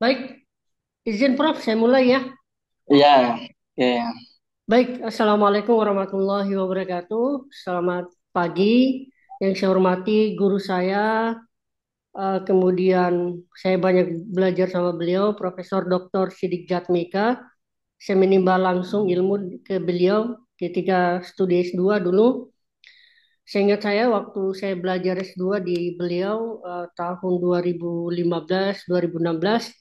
Baik, izin Prof, saya mulai ya. Iya, iya. Baik, Assalamualaikum warahmatullahi wabarakatuh. Selamat pagi. Yang saya hormati guru saya, kemudian saya banyak belajar sama beliau, Profesor Dr. Sidik Jatmika. Saya menimba langsung ilmu ke beliau ketika studi S2 dulu. Seingat saya waktu saya belajar S2 di beliau tahun 2015, 2016.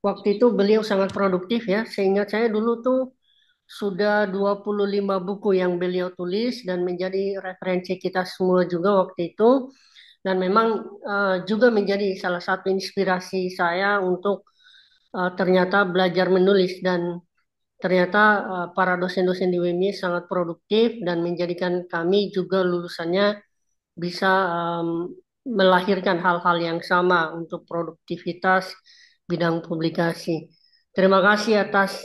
Waktu itu beliau sangat produktif ya. Seingat saya dulu tuh sudah 25 buku yang beliau tulis dan menjadi referensi kita semua juga waktu itu. Dan memang juga menjadi salah satu inspirasi saya untuk ternyata belajar menulis. Dan ternyata para dosen-dosen di UMY sangat produktif dan menjadikan kami juga lulusannya bisa melahirkan hal-hal yang sama untuk produktivitas bidang publikasi. Terima kasih atas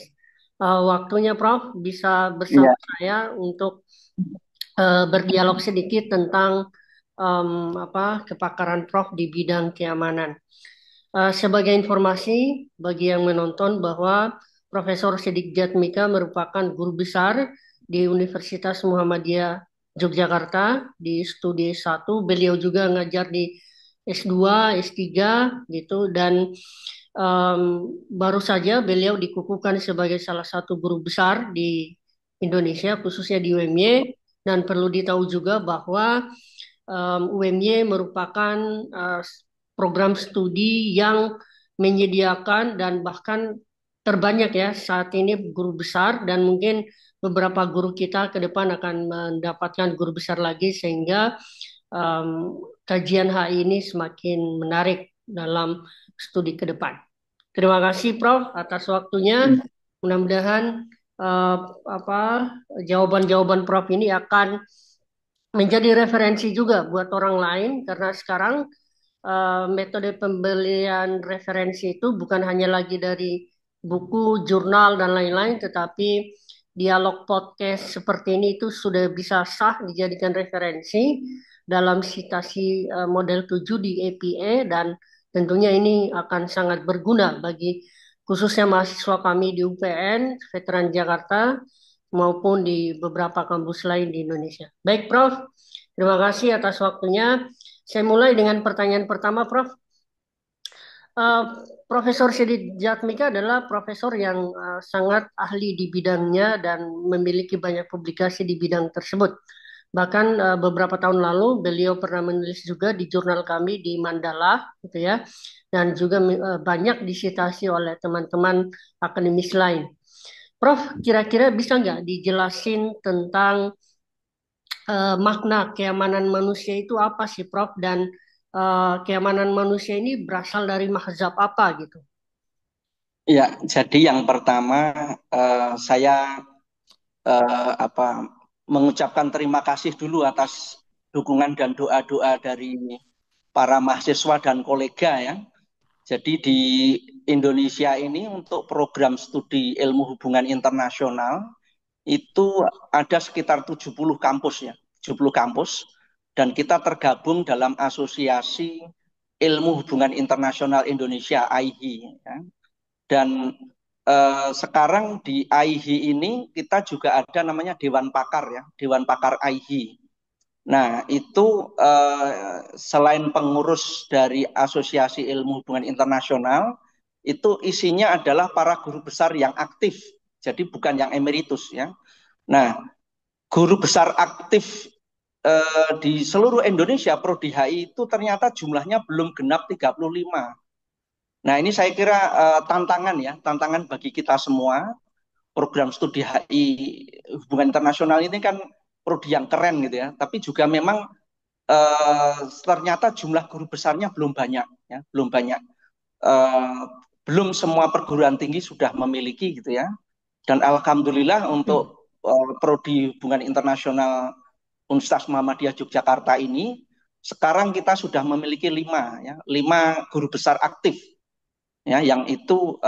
waktunya, Prof. Bisa bersama Iya, saya untuk berdialog sedikit tentang em, kepakaran Prof di bidang keamanan. Sebagai informasi bagi yang menonton bahwa Profesor Sidik Jatmika merupakan guru besar di Universitas Muhammadiyah Yogyakarta di studi S1. Beliau juga ngajar di S2, S3 gitu dan em, baru saja beliau dikukuhkan sebagai salah satu guru besar di Indonesia khususnya di UMY dan perlu ditahu juga bahwa UMY merupakan eh, program studi yang menyediakan dan bahkan terbanyak ya saat ini guru besar dan mungkin beberapa guru kita ke depan akan mendapatkan guru besar lagi sehingga kajian HI ini semakin menarik dalam studi ke depan. Terima kasih Prof atas waktunya. iya. Mudah-mudahan eh, apa jawaban-jawaban Prof ini akan menjadi referensi juga buat orang lain karena sekarang metode pembelian referensi itu bukan hanya lagi dari buku, jurnal dan lain-lain, tetapi dialog podcast seperti ini itu sudah bisa sah dijadikan referensi dalam citasi model 7 di APA dan tentunya ini akan sangat berguna bagi khususnya mahasiswa kami di UPN, Veteran Jakarta maupun di beberapa kampus lain di Indonesia. Baik, Prof. Terima kasih atas waktunya. Saya mulai dengan pertanyaan pertama, Prof. Eh, Profesor Sidik Jatmika adalah profesor yang sangat ahli di bidangnya dan memiliki banyak publikasi di bidang tersebut. Bahkan beberapa tahun lalu beliau pernah menulis juga di jurnal kami di Mandala, gitu ya, dan juga banyak disitasi oleh teman-teman akademis lain. Prof, kira-kira bisa nggak dijelasin tentang makna keamanan manusia itu apa sih, Prof? Dan keamanan manusia ini berasal dari mazhab apa gitu? Iya, jadi yang pertama saya apa mengucapkan terima kasih dulu atas dukungan dan doa-doa dari para mahasiswa dan kolega ya. Jadi di Indonesia ini untuk program studi ilmu hubungan internasional itu ada sekitar 70 kampus ya, 70 kampus dan kita tergabung dalam Asosiasi Ilmu Hubungan Internasional Indonesia AIHI ya. Dan sekarang di AIHI ini kita juga ada namanya Dewan Pakar ya, Dewan Pakar AIHI. Nah, itu selain pengurus dari Asosiasi Ilmu Hubungan Internasional, itu isinya adalah para guru besar yang aktif, jadi bukan yang emeritus ya. Nah, guru besar aktif di seluruh Indonesia Prodi HI itu ternyata jumlahnya belum genap 35. Nah, ini saya kira tantangan ya, tantangan bagi kita semua. Program studi HI hubungan internasional ini kan prodi yang keren gitu ya, tapi juga memang ternyata jumlah guru besarnya belum banyak ya, belum banyak. Eh, Belum semua perguruan tinggi sudah memiliki gitu ya. Dan alhamdulillah Hmm. untuk prodi hubungan internasional Universitas Muhammadiyah Yogyakarta ini sekarang kita sudah memiliki lima ya, lima guru besar aktif ya yang itu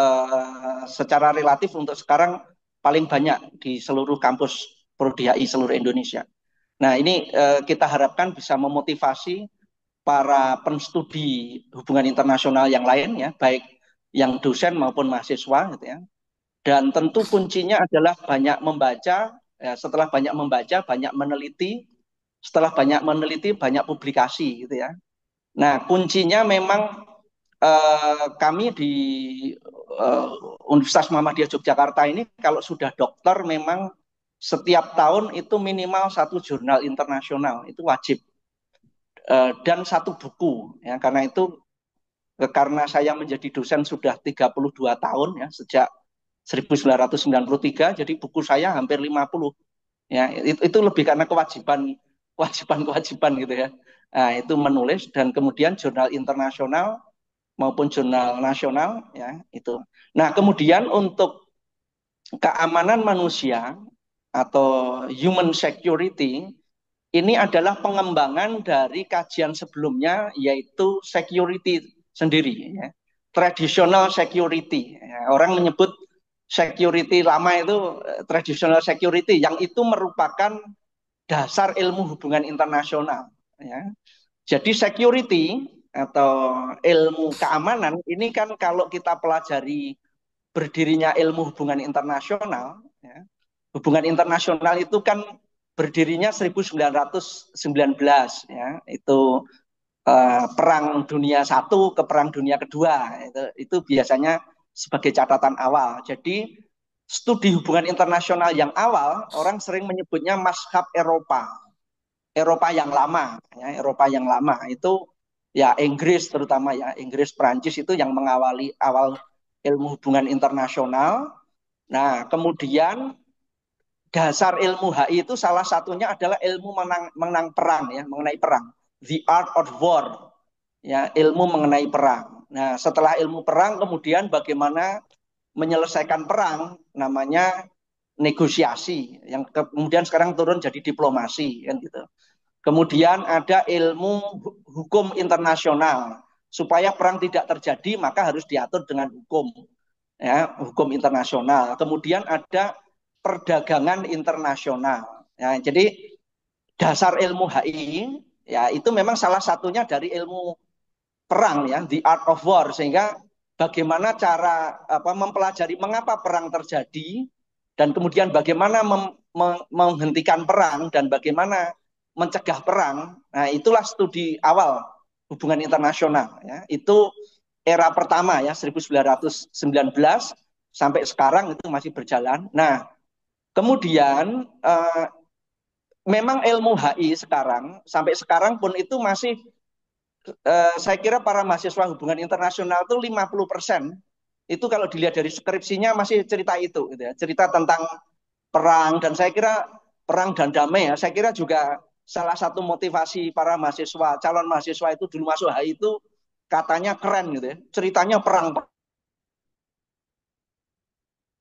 secara relatif untuk sekarang paling banyak di seluruh kampus Prodi HI seluruh Indonesia. Nah, ini kita harapkan bisa memotivasi para penstudi hubungan internasional yang lain ya, baik yang dosen maupun mahasiswa gitu ya. Dan tentu kuncinya adalah banyak membaca, ya, setelah banyak membaca, banyak meneliti, setelah banyak meneliti, banyak publikasi gitu ya. Nah, kuncinya memang kami di eh, Universitas Muhammadiyah Yogyakarta ini kalau sudah dokter memang setiap tahun itu minimal satu jurnal internasional itu wajib. Dan satu buku ya karena itu karena saya menjadi dosen sudah 32 tahun ya sejak 1993 jadi buku saya hampir 50 ya itu lebih karena kewajiban gitu ya. Nah, itu menulis dan kemudian jurnal internasional maupun jurnal nasional ya itu. Nah, kemudian untuk keamanan manusia atau human security ini adalah pengembangan dari kajian sebelumnya yaitu security sendiri ya. Traditional security. Ya. Orang menyebut security lama itu traditional security yang itu merupakan dasar ilmu hubungan internasional ya. Jadi security atau ilmu keamanan ini kan kalau kita pelajari berdirinya ilmu hubungan internasional ya. Hubungan internasional itu kan berdirinya 1919 ya. Itu perang dunia satu ke perang dunia kedua itu biasanya sebagai catatan awal. Jadi studi hubungan internasional yang awal orang sering menyebutnya mazhab Eropa. Eropa yang lama, ya, Eropa yang lama itu ya Inggris terutama ya Inggris Prancis itu yang mengawali awal ilmu hubungan internasional. Nah kemudian dasar ilmu HI itu salah satunya adalah ilmu menang perang ya mengenai perang, the art of war ya ilmu mengenai perang. Nah setelah ilmu perang kemudian bagaimana menyelesaikan perang namanya negosiasi yang kemudian sekarang turun jadi diplomasi kan gitu. Kemudian ada ilmu hukum internasional. Supaya perang tidak terjadi maka harus diatur dengan hukum. Ya, hukum internasional. Kemudian ada perdagangan internasional. Ya, jadi dasar ilmu HI ya itu memang salah satunya dari ilmu perang ya, the art of war sehingga bagaimana cara mempelajari mengapa perang terjadi dan kemudian bagaimana menghentikan perang dan bagaimana mencegah perang. Nah, itulah studi awal hubungan internasional ya. Itu era pertama ya 1919 sampai sekarang itu masih berjalan. Nah, kemudian memang ilmu HI sekarang sampai sekarang pun itu masih saya kira para mahasiswa hubungan internasional itu 50% itu kalau dilihat dari skripsinya masih cerita itu gitu ya. Cerita tentang perang dan saya kira perang dan damai ya. Saya kira juga salah satu motivasi para mahasiswa, calon mahasiswa itu dulu masuk HI itu katanya keren gitu ya. Ceritanya perang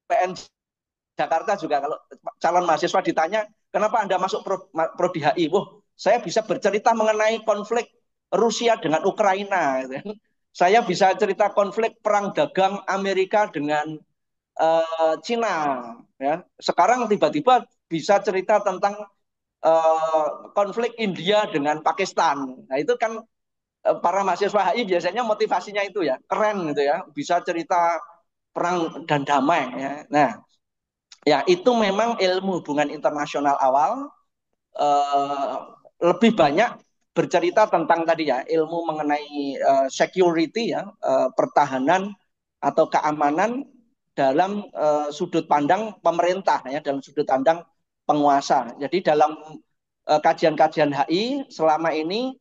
PN Jakarta juga kalau calon mahasiswa ditanya, kenapa Anda masuk prodi HI? Wah, saya bisa bercerita mengenai konflik Rusia dengan Ukraina. Gitu. Saya bisa cerita konflik perang dagang Amerika dengan Cina. Ya. Sekarang tiba-tiba bisa cerita tentang konflik India dengan Pakistan. Nah itu kan para mahasiswa HI biasanya motivasinya itu ya, keren gitu ya, bisa cerita perang dan damai. Ya. Nah, ya itu memang ilmu hubungan internasional awal eh, lebih banyak bercerita tentang tadi ya ilmu mengenai security ya pertahanan atau keamanan dalam sudut pandang pemerintah ya dalam sudut pandang penguasa. Jadi dalam kajian-kajian HI selama ini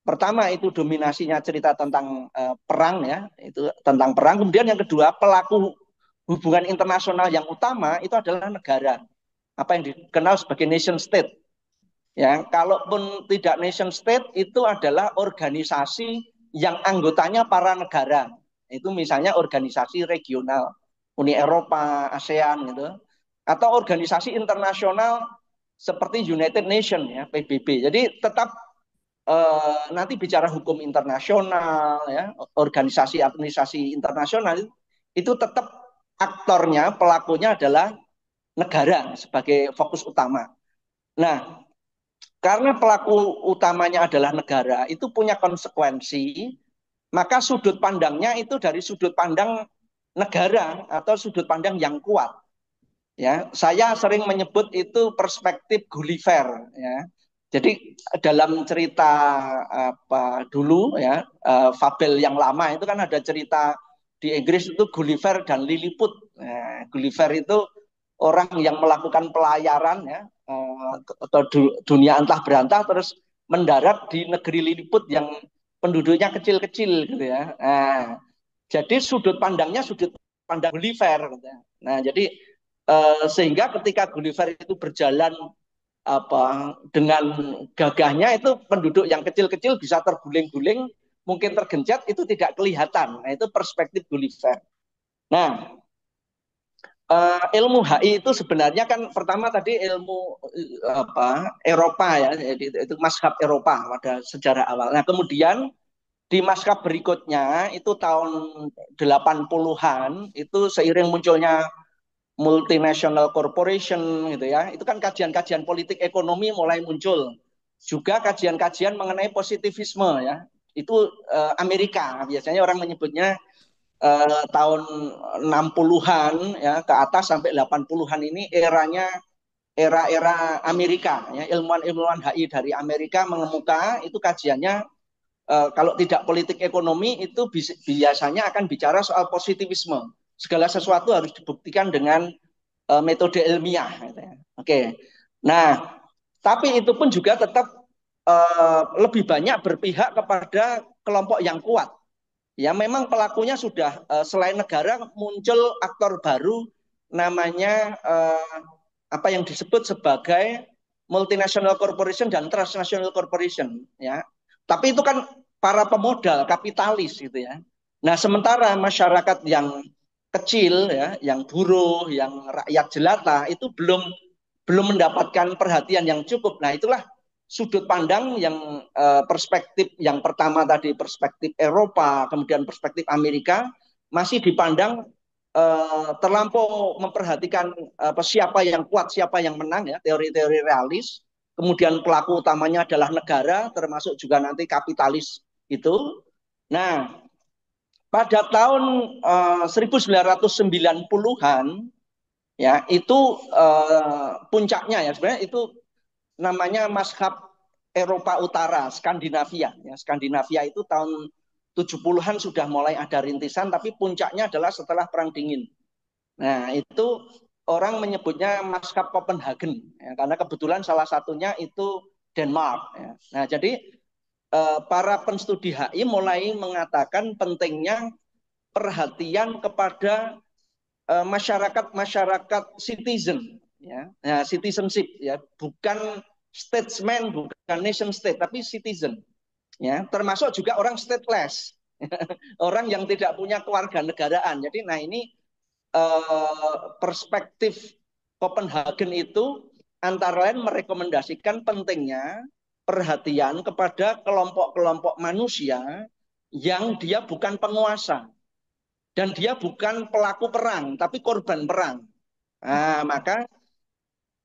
pertama itu dominasinya cerita tentang perang ya itu tentang perang. Kemudian yang kedua pelaku hubungan internasional yang utama itu adalah negara apa yang dikenal sebagai nation state. Ya, kalaupun tidak nation state itu adalah organisasi yang anggotanya para negara. Itu misalnya organisasi regional, Uni Eropa, ASEAN gitu. Atau organisasi internasional seperti United Nations ya, PBB. Jadi tetap nanti bicara hukum internasional ya, organisasi-organisasi internasional itu tetap aktornya, pelakunya adalah negara sebagai fokus utama. Nah, karena pelaku utamanya adalah negara, itu punya konsekuensi maka sudut pandangnya itu dari sudut pandang negara atau sudut pandang yang kuat. Ya, saya sering menyebut itu perspektif Gulliver. Ya, jadi dalam cerita apa dulu ya, fabel yang lama itu kan ada cerita di Inggris itu Gulliver dan Lilliput. Nah, Gulliver itu orang yang melakukan pelayaran ya, atau dunia antah berantah terus mendarat di negeri Lilliput yang penduduknya kecil-kecil gitu ya. Nah, jadi sudut pandangnya sudut pandang Gulliver. Gitu ya. Nah, jadi sehingga ketika Gulliver itu berjalan apa dengan gagahnya itu penduduk yang kecil-kecil bisa terguling-guling, mungkin tergenjat itu tidak kelihatan. Nah, itu perspektif Gulliver. Nah, ilmu HI itu sebenarnya kan pertama tadi ilmu apa Eropa ya, jadi itu mazhab Eropa pada sejarah awal. Nah, kemudian di mazhab berikutnya itu tahun 80-an itu seiring munculnya multinational corporation gitu ya. Itu kan kajian-kajian politik ekonomi mulai muncul. Juga kajian-kajian mengenai positivisme ya. Itu Amerika biasanya orang menyebutnya tahun 60-an ya ke atas sampai 80-an ini eranya era-era Amerika ya. Ilmuwan-ilmuwan HI dari Amerika mengemuka itu kajiannya kalau tidak politik ekonomi itu biasanya akan bicara soal positivisme. Segala sesuatu harus dibuktikan dengan metode ilmiah. Gitu ya. Oke, nah tapi itu pun juga tetap lebih banyak berpihak kepada kelompok yang kuat. Ya memang pelakunya sudah selain negara muncul aktor baru namanya apa yang disebut sebagai multinational corporation dan transnational corporation ya. Tapi itu kan para pemodal kapitalis gitu ya. Nah, sementara masyarakat yang kecil ya, yang buruh, yang rakyat jelata itu belum mendapatkan perhatian yang cukup. Nah, itulah sudut pandang yang perspektif yang pertama tadi perspektif Eropa, kemudian perspektif Amerika masih dipandang terlampau memperhatikan siapa yang kuat, siapa yang menang ya, teori-teori realis. Kemudian pelaku utamanya adalah negara, termasuk juga nanti kapitalis itu. Nah, pada tahun 1990-an ya itu puncaknya ya sebenarnya itu namanya mazhab Eropa Utara, Skandinavia. Ya, Skandinavia itu tahun 70-an sudah mulai ada rintisan, tapi puncaknya adalah setelah Perang Dingin. Nah, itu orang menyebutnya mazhab Copenhagen, ya, karena kebetulan salah satunya itu Denmark. Ya. Nah, jadi para penstudi HI mulai mengatakan pentingnya perhatian kepada masyarakat citizen ya. Nah, citizenship ya, bukan statesman, bukan nation state tapi citizen ya, termasuk juga orang stateless. Orang yang tidak punya kewarganegaraan. Jadi nah ini perspektif Copenhagen itu antara lain merekomendasikan pentingnya perhatian kepada kelompok-kelompok manusia yang dia bukan penguasa dan dia bukan pelaku perang tapi korban perang. Nah, maka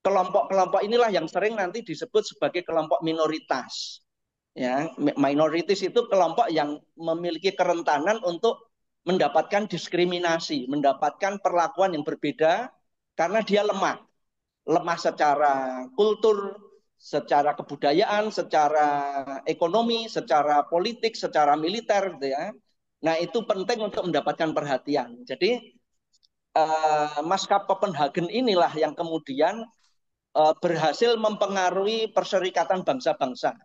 kelompok-kelompok inilah yang sering nanti disebut sebagai kelompok minoritas. Ya, minoritas itu kelompok yang memiliki kerentanan untuk mendapatkan diskriminasi, mendapatkan perlakuan yang berbeda karena dia lemah. Lemah secara kultur, secara kebudayaan, secara ekonomi, secara politik, secara militer gitu ya. Nah, itu penting untuk mendapatkan perhatian. Jadi Maskap Copenhagen inilah yang kemudian berhasil mempengaruhi Perserikatan Bangsa-Bangsa.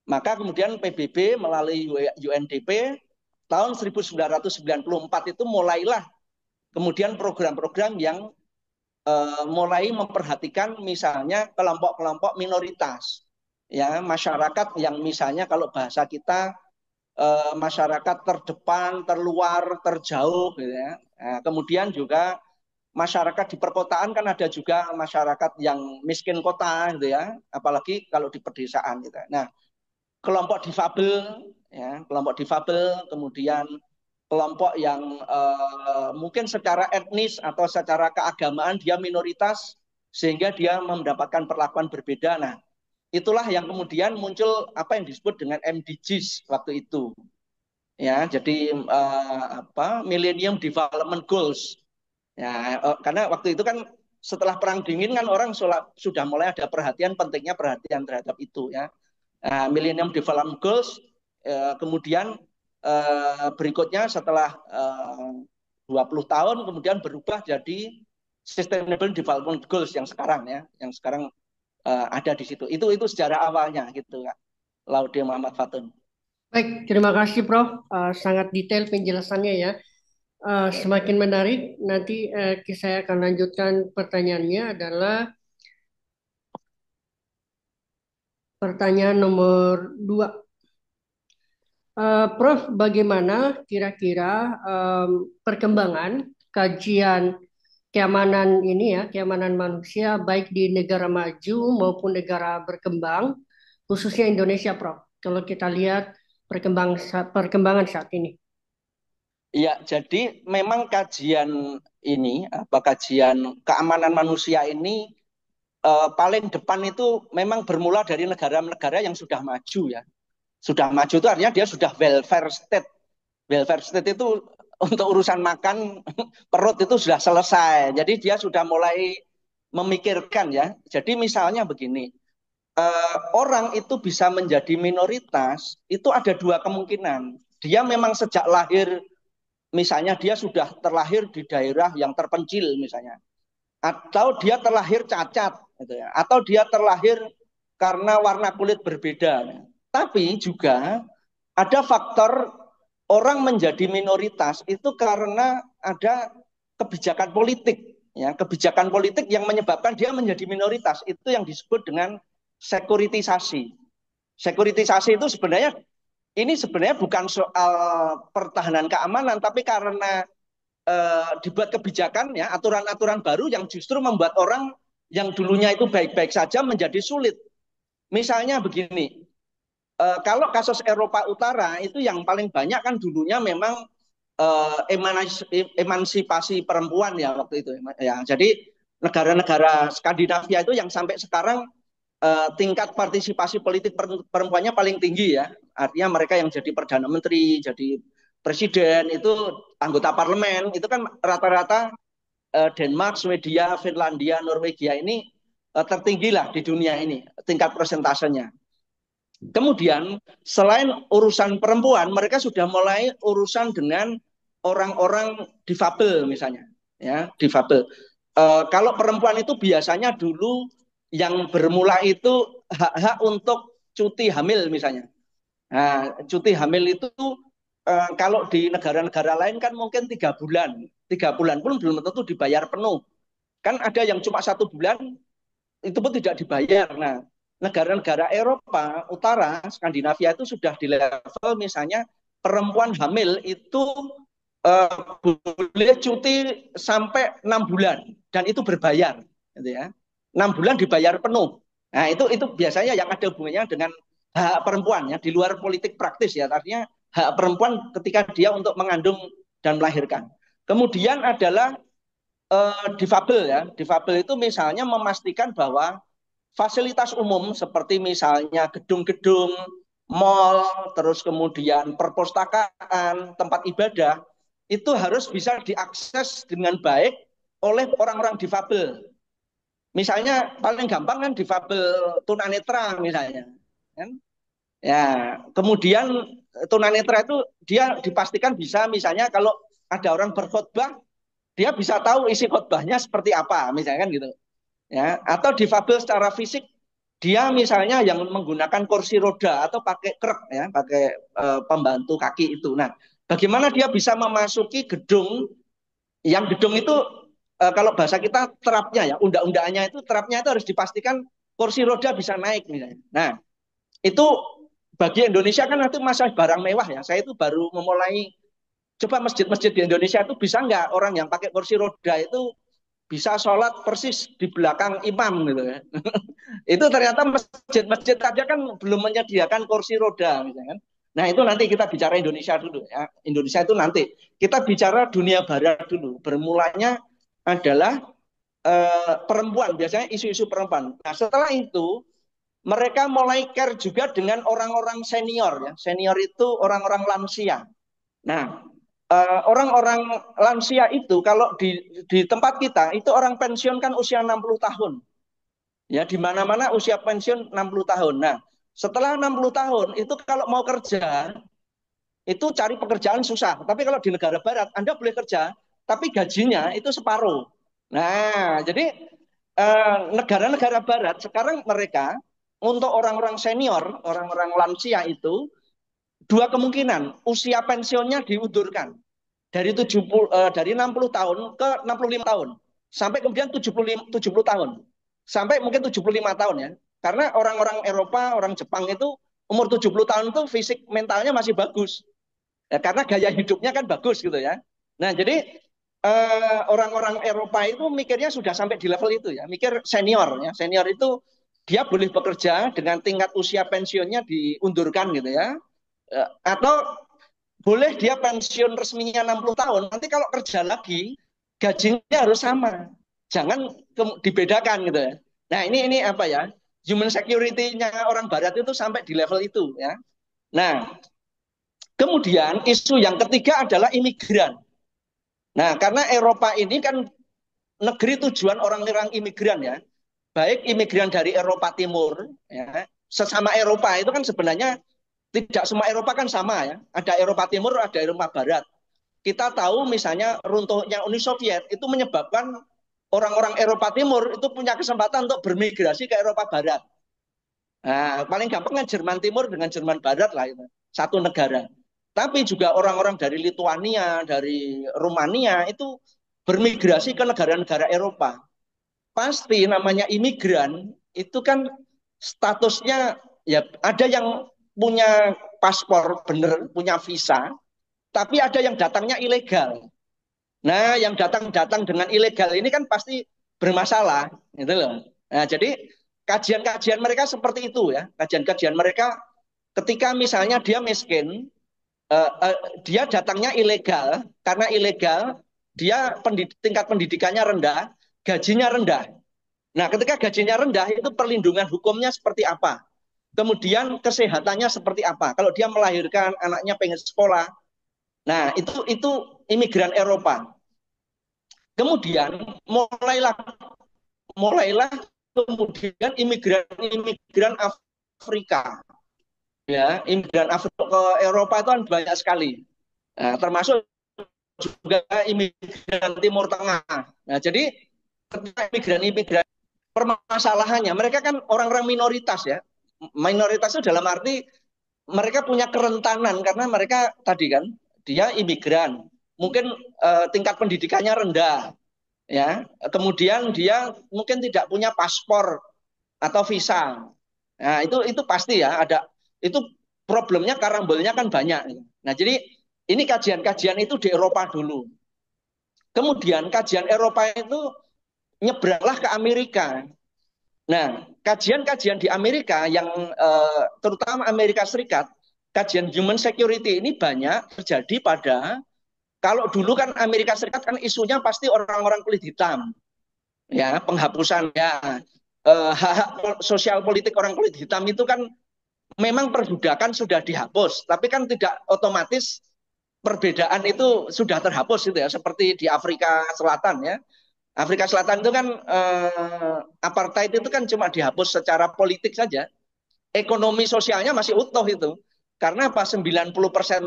Maka kemudian PBB melalui UNDP tahun 1994 itu mulailah kemudian program-program yang mulai memperhatikan misalnya kelompok-kelompok minoritas. Ya, masyarakat yang misalnya kalau bahasa kita masyarakat terdepan, terluar, terjauh gitu ya. Nah, kemudian juga masyarakat di perkotaan kan ada juga masyarakat yang miskin kota gitu ya, apalagi kalau di pedesaan gitu. Nah, kelompok difabel ya, kelompok difabel, kemudian kelompok yang mungkin secara etnis atau secara keagamaan dia minoritas sehingga dia mendapatkan perlakuan berbeda. Nah, itulah yang kemudian muncul apa yang disebut dengan MDGs waktu itu. ya. Jadi Millennium Development Goals. Ya, karena waktu itu kan setelah Perang Dingin kan orang sudah mulai ada pentingnya perhatian terhadap itu ya. Millennium Development Goals, kemudian berikutnya setelah 20 tahun kemudian berubah jadi Sustainable Development Goals yang sekarang ya, yang sekarang ada di situ. Itu sejarah awalnya gitu, Kak. Laude Muhammad Fatun. Baik, terima kasih Prof. Sangat detail penjelasannya ya. Semakin menarik. Nanti saya akan lanjutkan pertanyaannya adalah pertanyaan nomor 2. Prof, bagaimana kira-kira perkembangan kajian keamanan ini ya, keamanan manusia baik di negara maju maupun negara berkembang, khususnya Indonesia, Prof. Kalau kita lihat perkembangan saat ini. Iya, jadi memang kajian keamanan manusia ini paling depan itu memang bermula dari negara-negara yang sudah maju ya. Sudah maju itu artinya dia sudah welfare state. Welfare state itu untuk urusan makan perut itu sudah selesai. Jadi dia sudah mulai memikirkan ya. Jadi misalnya begini, orang itu bisa menjadi minoritas itu ada dua kemungkinan. Dia memang sejak lahir, misalnya dia sudah terlahir di daerah yang terpencil misalnya, atau dia terlahir cacat, gitu ya, atau dia terlahir karena warna kulit berbeda. Tapi juga ada faktor orang menjadi minoritas itu karena ada kebijakan politik, ya, kebijakan politik yang menyebabkan dia menjadi minoritas. Itu yang disebut dengan sekuritisasi. Sekuritisasi itu sebenarnya bukan soal pertahanan keamanan, tapi karena dibuat kebijakan ya, aturan-aturan baru yang justru membuat orang yang dulunya itu baik-baik saja menjadi sulit. Misalnya begini, kalau kasus Eropa Utara itu yang paling banyak kan dulunya memang emansipasi perempuan ya waktu itu ya. Jadi negara-negara Skandinavia itu yang sampai sekarang tingkat partisipasi politik perempuannya paling tinggi ya. Artinya mereka yang jadi perdana menteri, jadi presiden, itu anggota parlemen, itu kan rata-rata Denmark, Swedia, Finlandia, Norwegia ini tertinggi lah di dunia ini tingkat persentasenya. Kemudian selain urusan perempuan, mereka sudah mulai urusan dengan orang-orang difabel misalnya, ya difabel. Kalau perempuan itu biasanya dulu yang bermula itu hak-hak untuk cuti hamil misalnya. Nah, cuti hamil itu kalau di negara-negara lain kan mungkin 3 bulan, 3 bulan pun belum tentu dibayar penuh. Kan ada yang cuma 1 bulan itu pun tidak dibayar. Nah, negara-negara Eropa Utara, Skandinavia itu sudah di level misalnya perempuan hamil itu boleh cuti sampai 6 bulan dan itu berbayar, gitu ya. 6 bulan dibayar penuh. Nah, itu biasanya yang ada hubungannya dengan hak perempuan ya, di luar politik praktis ya, artinya hak perempuan ketika dia untuk mengandung dan melahirkan. Kemudian adalah difabel ya. Difabel itu misalnya memastikan bahwa fasilitas umum seperti misalnya gedung-gedung, mall, terus kemudian perpustakaan, tempat ibadah, itu harus bisa diakses dengan baik oleh orang-orang difabel. Misalnya paling gampang kan difabel tunanetra misalnya. Kan? Ya, kemudian tunanetra itu dia dipastikan bisa misalnya kalau ada orang berkhotbah, dia bisa tahu isi khotbahnya seperti apa, misalnya kan gitu. Ya, atau difabel secara fisik dia misalnya yang menggunakan kursi roda atau pakai krek ya, pakai pembantu kaki itu. Nah, bagaimana dia bisa memasuki gedung yang gedung itu kalau bahasa kita terapnya ya, undang-undangnya itu terapnya itu harus dipastikan kursi roda bisa naik misalnya. Nah, itu bagi Indonesia kan itu masih barang mewah ya. Saya itu baru memulai coba masjid-masjid di Indonesia itu bisa nggak orang yang pakai kursi roda itu bisa sholat persis di belakang imam gitu ya. Itu ternyata masjid-masjid aja kan belum menyediakan kursi roda misalnya kan. Nah itu nanti kita bicara Indonesia dulu ya. Indonesia itu nanti kita bicara dunia barat dulu. Bermulanya adalah perempuan, biasanya isu-isu perempuan. Nah setelah itu mereka mulai care juga dengan orang-orang senior ya. Senior itu orang-orang lansia. Nah, orang-orang lansia itu kalau di tempat kita itu orang pensiun kan usia 60 tahun. Ya, di mana-mana usia pensiun 60 tahun. Nah, setelah 60 tahun itu kalau mau kerja itu cari pekerjaan susah. Tapi kalau di negara barat Anda boleh kerja, tapi gajinya itu separuh. Nah, jadi negara-negara barat sekarang mereka untuk orang-orang senior, orang-orang lansia itu dua kemungkinan, usia pensiunnya diundurkan dari 60 tahun ke 65 tahun sampai kemudian 70 tahun. Sampai mungkin 75 tahun ya. Karena orang-orang Eropa, orang Jepang itu umur 70 tahun itu fisik mentalnya masih bagus. Ya, karena gaya hidupnya kan bagus gitu ya. Nah, jadi orang-orang Eropa itu mikirnya sudah sampai di level itu ya, mikir senior ya. Senior itu dia boleh bekerja dengan tingkat usia pensiunnya diundurkan gitu ya. Atau boleh dia pensiun resminya 60 tahun, nanti kalau kerja lagi gajinya harus sama. Jangan dibedakan gitu ya. Nah, ini apa ya? Human security-nya orang barat itu sampai di level itu ya. Nah, kemudian isu yang ketiga adalah imigran. Nah, karena Eropa ini kan negeri tujuan orang-orang imigran ya, baik imigran dari Eropa Timur, ya, sesama Eropa itu kan sebenarnya tidak semua Eropa kan sama ya, ada Eropa Timur, ada Eropa Barat. Kita tahu misalnya runtuhnya Uni Soviet itu menyebabkan orang-orang Eropa Timur itu punya kesempatan untuk bermigrasi ke Eropa Barat. Nah, paling gampang kan Jerman Timur dengan Jerman Barat lah itu, satu negara. Tapi juga orang-orang dari Lituania, dari Rumania itu bermigrasi ke negara-negara Eropa. Pasti namanya imigran itu kan statusnya ya ada yang punya paspor bener, punya visa, tapi ada yang datangnya ilegal. Nah, yang datang-datang dengan ilegal ini kan pasti bermasalah, gitu loh. Nah, jadi kajian-kajian mereka seperti itu ya. Kajian-kajian mereka ketika misalnya dia miskin, dia datangnya ilegal, karena ilegal dia tingkat pendidikannya rendah, gajinya rendah. Nah, ketika gajinya rendah itu perlindungan hukumnya seperti apa? Kemudian kesehatannya seperti apa? Kalau dia melahirkan anaknya pengen sekolah, nah itu imigran Eropa. Kemudian mulailah kemudian imigran Afrika, ya imigran Afrika ke Eropa itu kan banyak sekali, nah, termasuk juga imigran Timur Tengah. Nah, jadi ketika imigran permasalahannya mereka kan orang-orang minoritas ya, minoritas itu dalam arti mereka punya kerentanan karena mereka tadi kan dia imigran, mungkin tingkat pendidikannya rendah, ya kemudian dia mungkin tidak punya paspor atau visa. Nah, itu pasti ya ada itu problemnya karambelnya kan banyak. Nah, jadi ini kajian-kajian itu di Eropa dulu. Kemudian kajian Eropa itu nyebranglah ke Amerika. Nah, kajian-kajian di Amerika yang terutama Amerika Serikat, kajian human security ini banyak terjadi pada kalau dulu kan Amerika Serikat kan isunya pasti orang-orang kulit hitam, ya penghapusan ya hak-hak sosial politik orang kulit hitam itu kan memang perbudakan sudah dihapus, tapi kan tidak otomatis perbedaan itu sudah terhapus itu ya, seperti di Afrika Selatan ya. Afrika Selatan itu kan apartheid itu kan cuma dihapus secara politik saja, ekonomi sosialnya masih utuh itu. Karena apa? 90%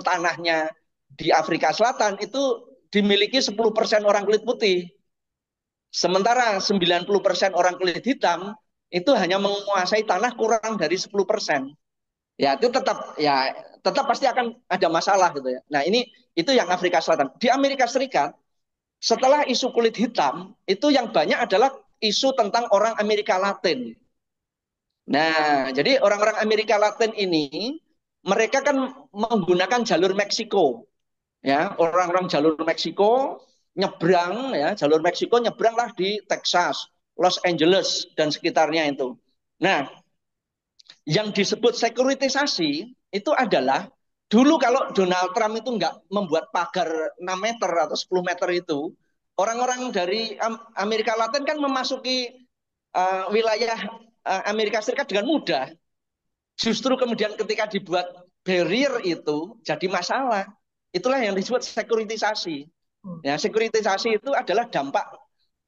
tanahnya di Afrika Selatan itu dimiliki 10% orang kulit putih. Sementara 90% orang kulit hitam itu hanya menguasai tanah kurang dari 10%. Ya, itu tetap pasti akan ada masalah gitu ya. Nah, ini itu yang Afrika Selatan. Di Amerika Serikat setelah isu kulit hitam itu yang banyak adalah isu tentang orang Amerika Latin. Nah, jadi orang-orang Amerika Latin ini mereka kan menggunakan jalur Meksiko, ya orang-orang jalur Meksiko nyebrang ya jalur Meksiko nyebranglah di Texas, Los Angeles dan sekitarnya itu. Nah, yang disebut sekuritisasi itu adalah dulu kalau Donald Trump itu nggak membuat pagar 6 meter atau 10 meter itu, orang-orang dari Amerika Latin kan memasuki wilayah Amerika Serikat dengan mudah. Justru kemudian ketika dibuat barrier itu jadi masalah. Itulah yang disebut sekuritisasi. Hmm. Ya, sekuritisasi itu adalah dampak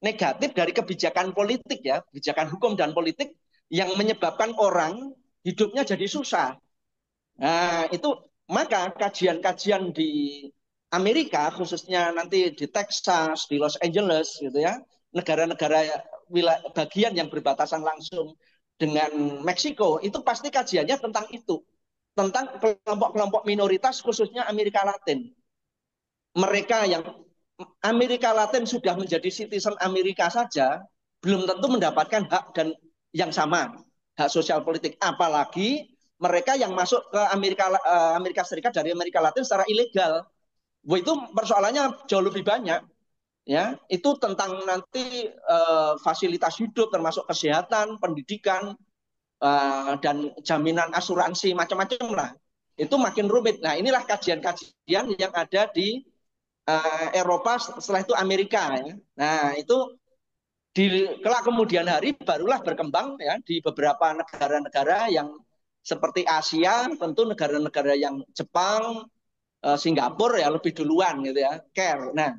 negatif dari kebijakan politik ya, kebijakan hukum dan politik yang menyebabkan orang hidupnya jadi susah. Nah, itu maka kajian-kajian di Amerika, khususnya nanti di Texas, di Los Angeles, gitu ya, negara-negara bagian yang berbatasan langsung dengan Meksiko, itu pasti kajiannya tentang itu, tentang kelompok-kelompok minoritas, khususnya Amerika Latin. Mereka yang Amerika Latin sudah menjadi citizen Amerika saja, belum tentu mendapatkan hak dan yang sama, hak sosial politik. Apalagi mereka yang masuk ke Amerika Serikat dari Amerika Latin secara ilegal. Wah, itu persoalannya jauh lebih banyak. Ya, itu tentang nanti fasilitas hidup, termasuk kesehatan, pendidikan, dan jaminan asuransi macam-macam lah. Itu makin rumit. Nah, inilah kajian-kajian yang ada di Eropa, setelah itu Amerika ya. Nah, itu kelak kemudian hari barulah berkembang ya di beberapa negara-negara yang seperti Asia, tentu negara-negara yang Jepang, Singapura ya lebih duluan gitu ya, care. Nah,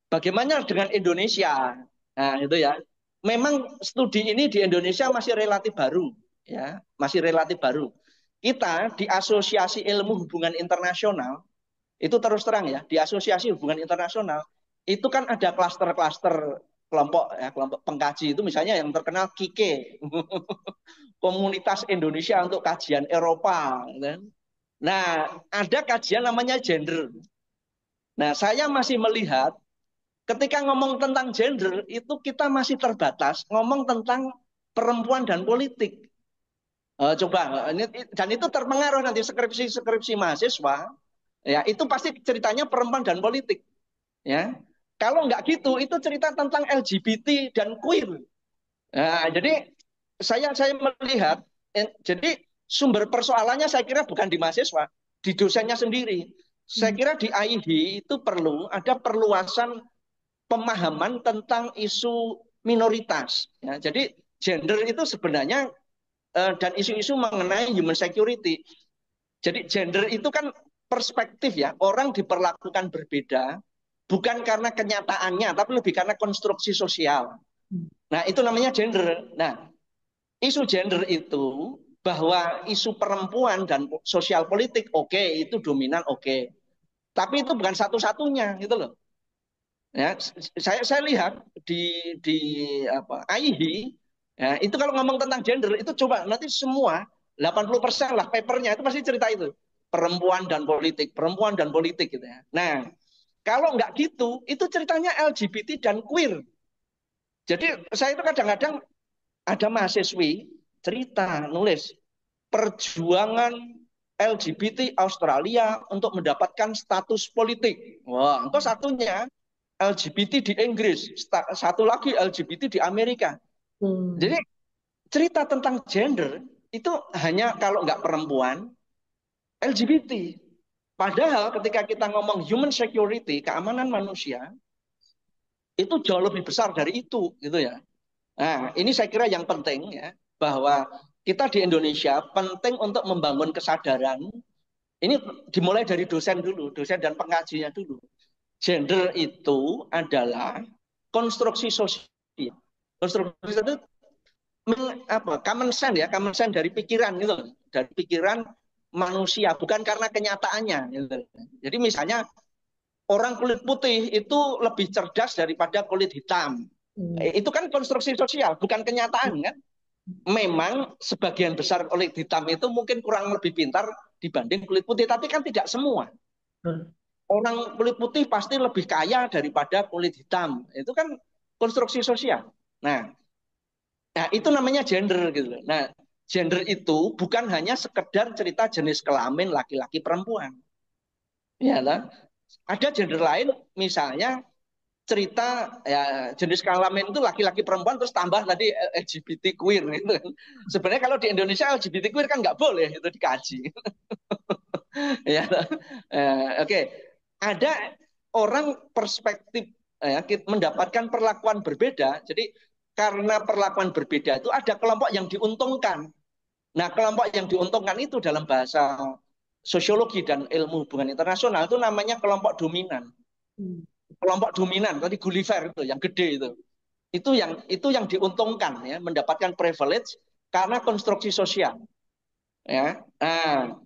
bagaimana dengan Indonesia? Nah, itu ya. Memang studi ini di Indonesia masih relatif baru ya, masih relatif baru. Kita di Asosiasi Ilmu Hubungan Internasional itu terus terang ya, di Asosiasi Hubungan Internasional itu kan ada klaster-klaster kelompok ya, kelompok pengkaji itu misalnya yang terkenal KIKE, Komunitas Indonesia untuk Kajian Eropa. Nah, ada kajian namanya gender. Nah, saya masih melihat ketika ngomong tentang gender itu kita masih terbatas ngomong tentang perempuan dan politik. Coba ini, dan itu terpengaruh nanti skripsi-skripsi mahasiswa ya itu pasti ceritanya perempuan dan politik ya. Kalau nggak gitu itu cerita tentang LGBT dan queer. Nah, jadi saya melihat jadi sumber persoalannya saya kira bukan di mahasiswa, di dosennya sendiri. Saya Hmm. kira di IID itu perlu ada perluasan pemahaman tentang isu minoritas. Ya, jadi gender itu sebenarnya dan isu-isu mengenai human security. Jadi gender itu kan perspektif ya, orang diperlakukan berbeda bukan karena kenyataannya, tapi lebih karena konstruksi sosial. Nah, itu namanya gender. Nah, isu gender itu bahwa isu perempuan dan sosial politik oke, itu dominan oke. Tapi itu bukan satu-satunya gitu loh. Ya, saya lihat di apa IID ya, itu kalau ngomong tentang gender itu coba nanti semua 80% lah papernya itu pasti cerita itu perempuan dan politik gitu ya. Nah, kalau nggak gitu itu ceritanya LGBT dan queer. Jadi saya itu kadang-kadang ada mahasiswi cerita nulis perjuangan LGBT Australia untuk mendapatkan status politik. Wah, itu satunya LGBT di Inggris, satu lagi LGBT di Amerika. Hmm. Jadi cerita tentang gender itu hanya kalau nggak perempuan, LGBT. Padahal ketika kita ngomong human security, keamanan manusia, itu jauh lebih besar dari itu, gitu ya. Nah, ini saya kira yang penting ya, bahwa kita di Indonesia penting untuk membangun kesadaran. Ini dimulai dari dosen dulu, dosen dan pengkajinya dulu. Gender itu adalah konstruksi sosial. Konstruksi itu common sense ya, common sense dari pikiran gitu, dari pikiran manusia, bukan karena kenyataannya. Gitu. Jadi misalnya orang kulit putih itu lebih cerdas daripada kulit hitam. Hmm. Itu kan konstruksi sosial, bukan kenyataan kan. Memang sebagian besar kulit hitam itu mungkin kurang lebih pintar dibanding kulit putih, tapi kan tidak semua. Hmm. Orang kulit putih pasti lebih kaya daripada kulit hitam. Itu kan konstruksi sosial. Nah, nah itu namanya gender gitu. Nah, gender itu bukan hanya sekedar cerita jenis kelamin laki-laki perempuan. Ya, lah. Ada gender lain misalnya cerita ya jenis kelamin itu laki-laki perempuan terus tambah tadi LGBT queer gitu kan. Sebenarnya kalau di Indonesia LGBT queer kan nggak boleh itu dikaji. Ya, oke. Ada orang perspektif ya, mendapatkan perlakuan berbeda. Jadi karena perlakuan berbeda itu ada kelompok yang diuntungkan. Nah, kelompok yang diuntungkan itu dalam bahasa sosiologi dan ilmu hubungan internasional itu namanya kelompok dominan. Kelompok dominan tadi Gulliver itu yang gede itu yang diuntungkan ya, mendapatkan privilege karena konstruksi sosial ya. Nah,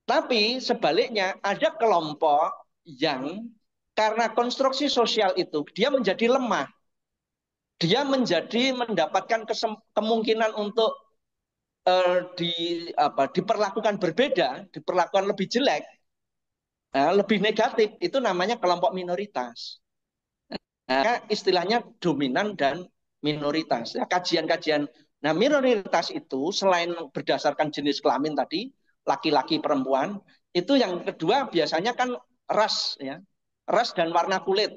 tapi sebaliknya ada kelompok yang karena konstruksi sosial itu dia menjadi lemah, dia mendapatkan kemungkinan untuk diperlakukan berbeda, diperlakukan lebih jelek, lebih negatif, itu namanya kelompok minoritas. Nah, istilahnya dominan dan minoritas. Ya, kajian-kajian. Nah, minoritas itu selain berdasarkan jenis kelamin tadi, laki-laki, perempuan, itu yang kedua biasanya kan ras, ya, ras dan warna kulit.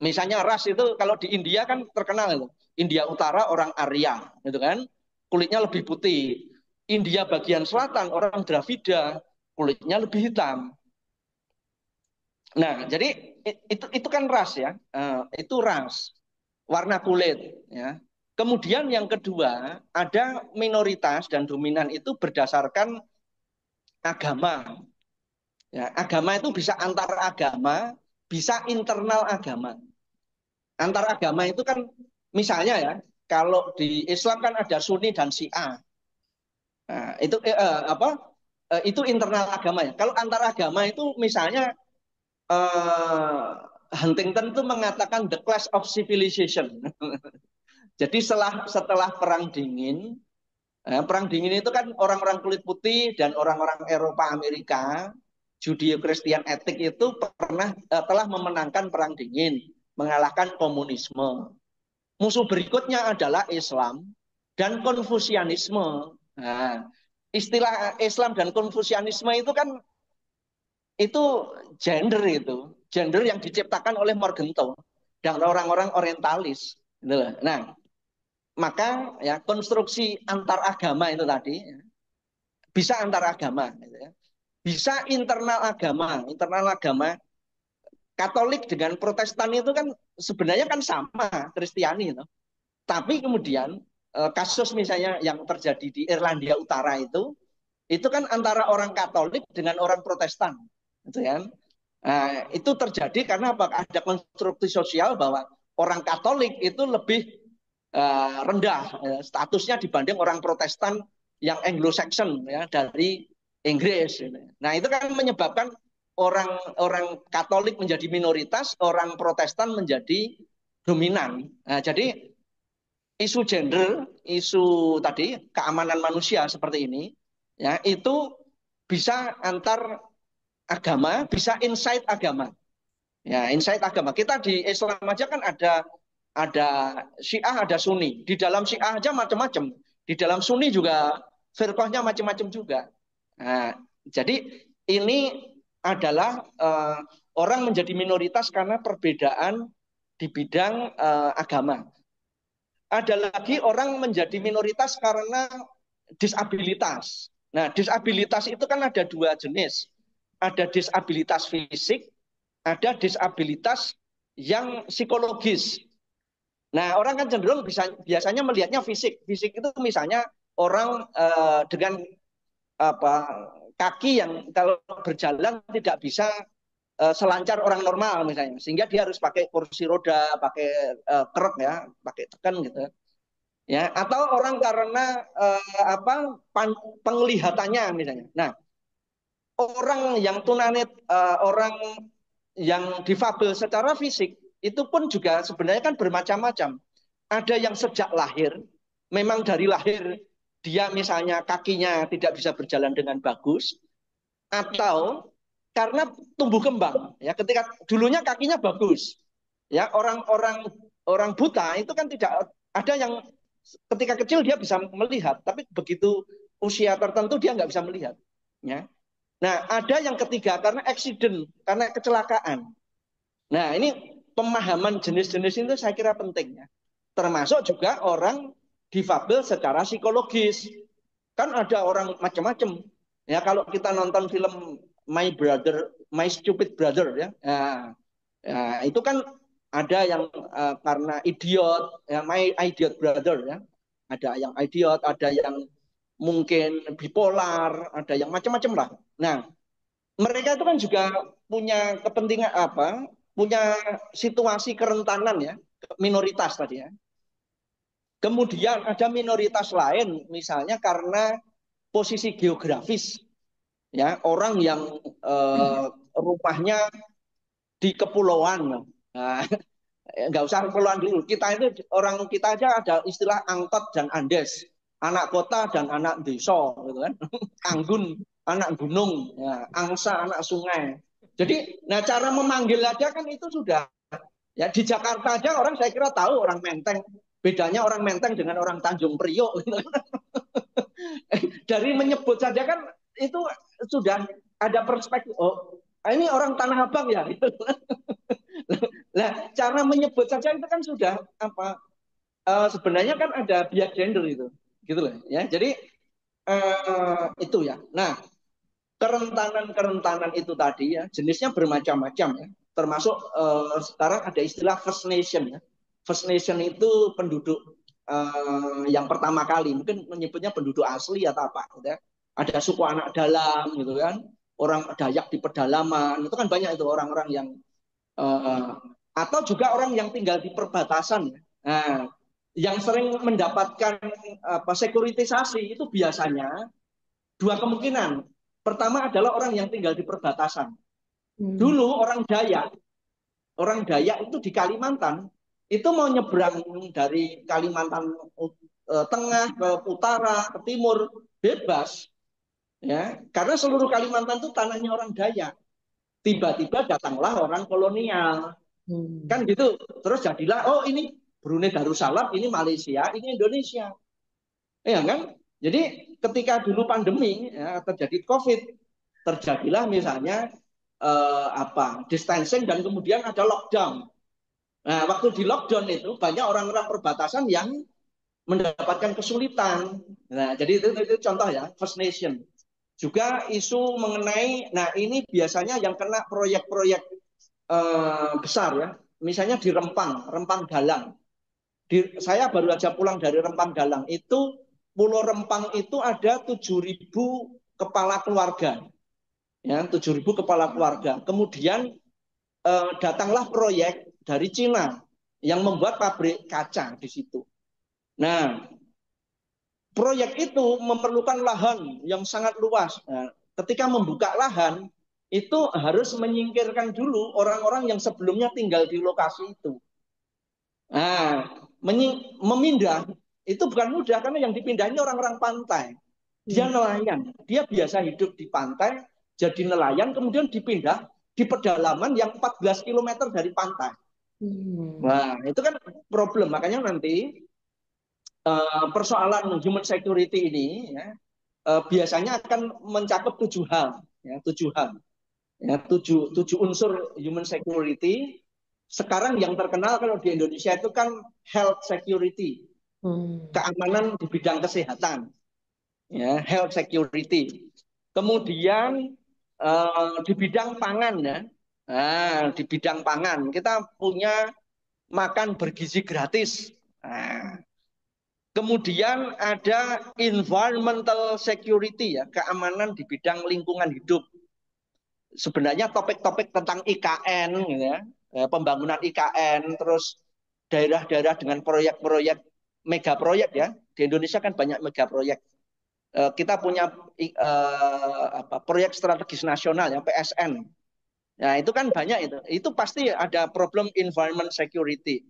Misalnya ras itu kalau di India kan terkenal itu. India Utara orang Arya, gitu kan, kulitnya lebih putih. India bagian selatan orang Dravida, kulitnya lebih hitam. Nah, jadi itu kan ras ya, itu ras, warna kulit ya. Kemudian yang kedua ada minoritas dan dominan itu berdasarkan agama. Ya, agama itu bisa antar agama, bisa internal agama. Antar agama itu kan misalnya ya, kalau di Islam kan ada Sunni dan Syiah. Nah, itu itu internal agama ya. Kalau antar agama itu misalnya Huntington itu mengatakan the clash of civilization. Jadi setelah Perang Dingin itu kan orang-orang kulit putih dan orang-orang Eropa Amerika, Judeo-Kristen etik itu telah memenangkan Perang Dingin, mengalahkan komunisme. Musuh berikutnya adalah Islam dan Konfusianisme. Nah, istilah Islam dan Konfusianisme itu kan itu gender yang diciptakan oleh Morgenthau dan orang-orang orientalis. Nah, maka ya konstruksi antar agama itu tadi ya, bisa antar agama, gitu ya. Bisa internal agama Katolik dengan Protestan itu kan sebenarnya kan sama Kristiani itu. Tapi kemudian kasus misalnya yang terjadi di Irlandia Utara itu kan antara orang Katolik dengan orang Protestan, gitu kan. Nah, itu terjadi karena apa? Ada konstruksi sosial bahwa orang Katolik itu lebih rendah statusnya dibanding orang Protestan yang Anglo-Saxon ya dari Inggris. Nah, itu kan menyebabkan orang Katolik menjadi minoritas, orang Protestan menjadi dominan. Nah, jadi isu gender, isu tadi keamanan manusia seperti ini, ya itu bisa antar agama, bisa inside agama. Ya, inside agama. Kita di Islam aja kan ada Syiah, ada Sunni. Di dalam Syiah aja macam-macam. Di dalam Sunni juga firqahnya macam-macam juga. Nah, jadi ini adalah orang menjadi minoritas karena perbedaan di bidang agama. Ada lagi orang menjadi minoritas karena disabilitas. Nah, disabilitas itu kan ada dua jenis. Ada disabilitas fisik, ada disabilitas yang psikologis. Nah, orang kan cenderung biasanya melihatnya fisik. Fisik itu misalnya orang dengan kaki yang kalau berjalan tidak bisa selancar orang normal misalnya, sehingga dia harus pakai kursi roda, pakai kerek ya, pakai tekan gitu ya, atau orang karena penglihatannya misalnya. Nah, orang yang orang yang difabel secara fisik itu pun juga sebenarnya kan bermacam-macam. Ada yang sejak lahir, memang dari lahir dia misalnya kakinya tidak bisa berjalan dengan bagus, atau karena tumbuh kembang. Ya, ketika dulunya kakinya bagus, ya orang buta itu kan tidak ada yang ketika kecil dia bisa melihat, tapi begitu usia tertentu dia nggak bisa melihat. Ya. Nah, ada yang ketiga karena accident, karena kecelakaan. Nah, ini pemahaman jenis-jenis itu saya kira penting ya. Termasuk juga orang difabel secara psikologis. Kan ada orang macam-macam. Ya, kalau kita nonton film My Stupid Brother ya. Ya, itu kan ada yang karena idiot, ya, My Idiot Brother ya. Ada yang idiot, ada yang mungkin bipolar, ada yang macam-macam lah. Nah, mereka itu kan juga punya kepentingan apa, punya situasi kerentanan ya, minoritas tadi ya. Kemudian ada minoritas lain, misalnya karena posisi geografis, ya orang yang eh, rumahnya di kepulauan. Nah, nggak usah kepulauan dulu. Kita itu orang kita aja ada istilah angkot dan andes, anak kota dan anak desa, gitu kan. Anggun, anak gunung, ya. Angsa, anak sungai. Jadi, nah cara memanggil aja kan itu sudah ya di Jakarta aja orang saya kira tahu orang Menteng. Bedanya orang Menteng dengan orang Tanjung Priok. Gitu. Dari menyebut saja kan itu sudah ada perspektif. Oh, ini orang Tanah Abang ya. Nah, cara menyebut saja itu kan sudah apa? Sebenarnya kan ada bias gender itu, gitu loh. Ya, jadi itu ya. Nah, kerentanan-kerentanan itu tadi ya, jenisnya bermacam-macam ya. Termasuk sekarang ada istilah First Nation ya. First Nation itu penduduk yang pertama kali, mungkin menyebutnya penduduk asli atau apa, gitu ya. Ada suku anak dalam gitu kan, orang Dayak di pedalaman, itu kan banyak itu orang-orang yang uh, atau juga orang yang tinggal di perbatasan ya. Nah, yang sering mendapatkan apa sekuritisasi itu biasanya dua kemungkinan. Pertama adalah orang yang tinggal di perbatasan. Hmm. Dulu orang Dayak itu di Kalimantan itu mau nyebrang dari Kalimantan Tengah ke utara ke timur bebas ya karena seluruh Kalimantan itu tanahnya orang Dayak. Tiba-tiba datanglah orang kolonial Hmm. kan gitu terus jadilah oh ini Brunei Darussalam ini Malaysia ini Indonesia ya kan jadi ketika dulu pandemi ya, terjadi COVID terjadilah misalnya apa distancing dan kemudian ada lockdown. Nah waktu di lockdown itu banyak orang-orang perbatasan yang mendapatkan kesulitan. Nah jadi itu contoh ya First Nation. Juga isu mengenai, nah ini biasanya yang kena proyek-proyek besar ya. Misalnya di Rempang, Rempang Galang. Saya baru aja pulang dari Rempang Galang. Itu Pulau Rempang itu ada 7.000 kepala keluarga. Ya, 7.000 kepala keluarga. Kemudian datanglah proyek dari Cina yang membuat pabrik kaca di situ. Nah, proyek itu memerlukan lahan yang sangat luas. Nah, ketika membuka lahan, itu harus menyingkirkan dulu orang-orang yang sebelumnya tinggal di lokasi itu. Nah, memindah itu bukan mudah karena yang dipindahnya orang-orang pantai. Dia Hmm. nelayan, dia biasa hidup di pantai, jadi nelayan, kemudian dipindah di pedalaman yang 14 km dari pantai. Hmm. Nah, itu kan problem. Makanya nanti persoalan human security ini ya, biasanya akan mencakup 7 hal, ya, 7 hal, ya, tujuh unsur human security. Sekarang yang terkenal kalau di Indonesia itu kan health security, Hmm. keamanan di bidang kesehatan, ya, health security. Kemudian di bidang pangan ya, nah, di bidang pangan kita punya makan bergizi gratis. Nah, kemudian ada environmental security ya, keamanan di bidang lingkungan hidup. Sebenarnya topik-topik tentang IKN gitu ya, pembangunan IKN, terus daerah-daerah dengan proyek-proyek mega proyek ya. Di Indonesia kan banyak mega proyek. Kita punya apa, proyek strategis nasional ya PSN. Nah, itu kan banyak itu. Itu pasti ada problem environment security.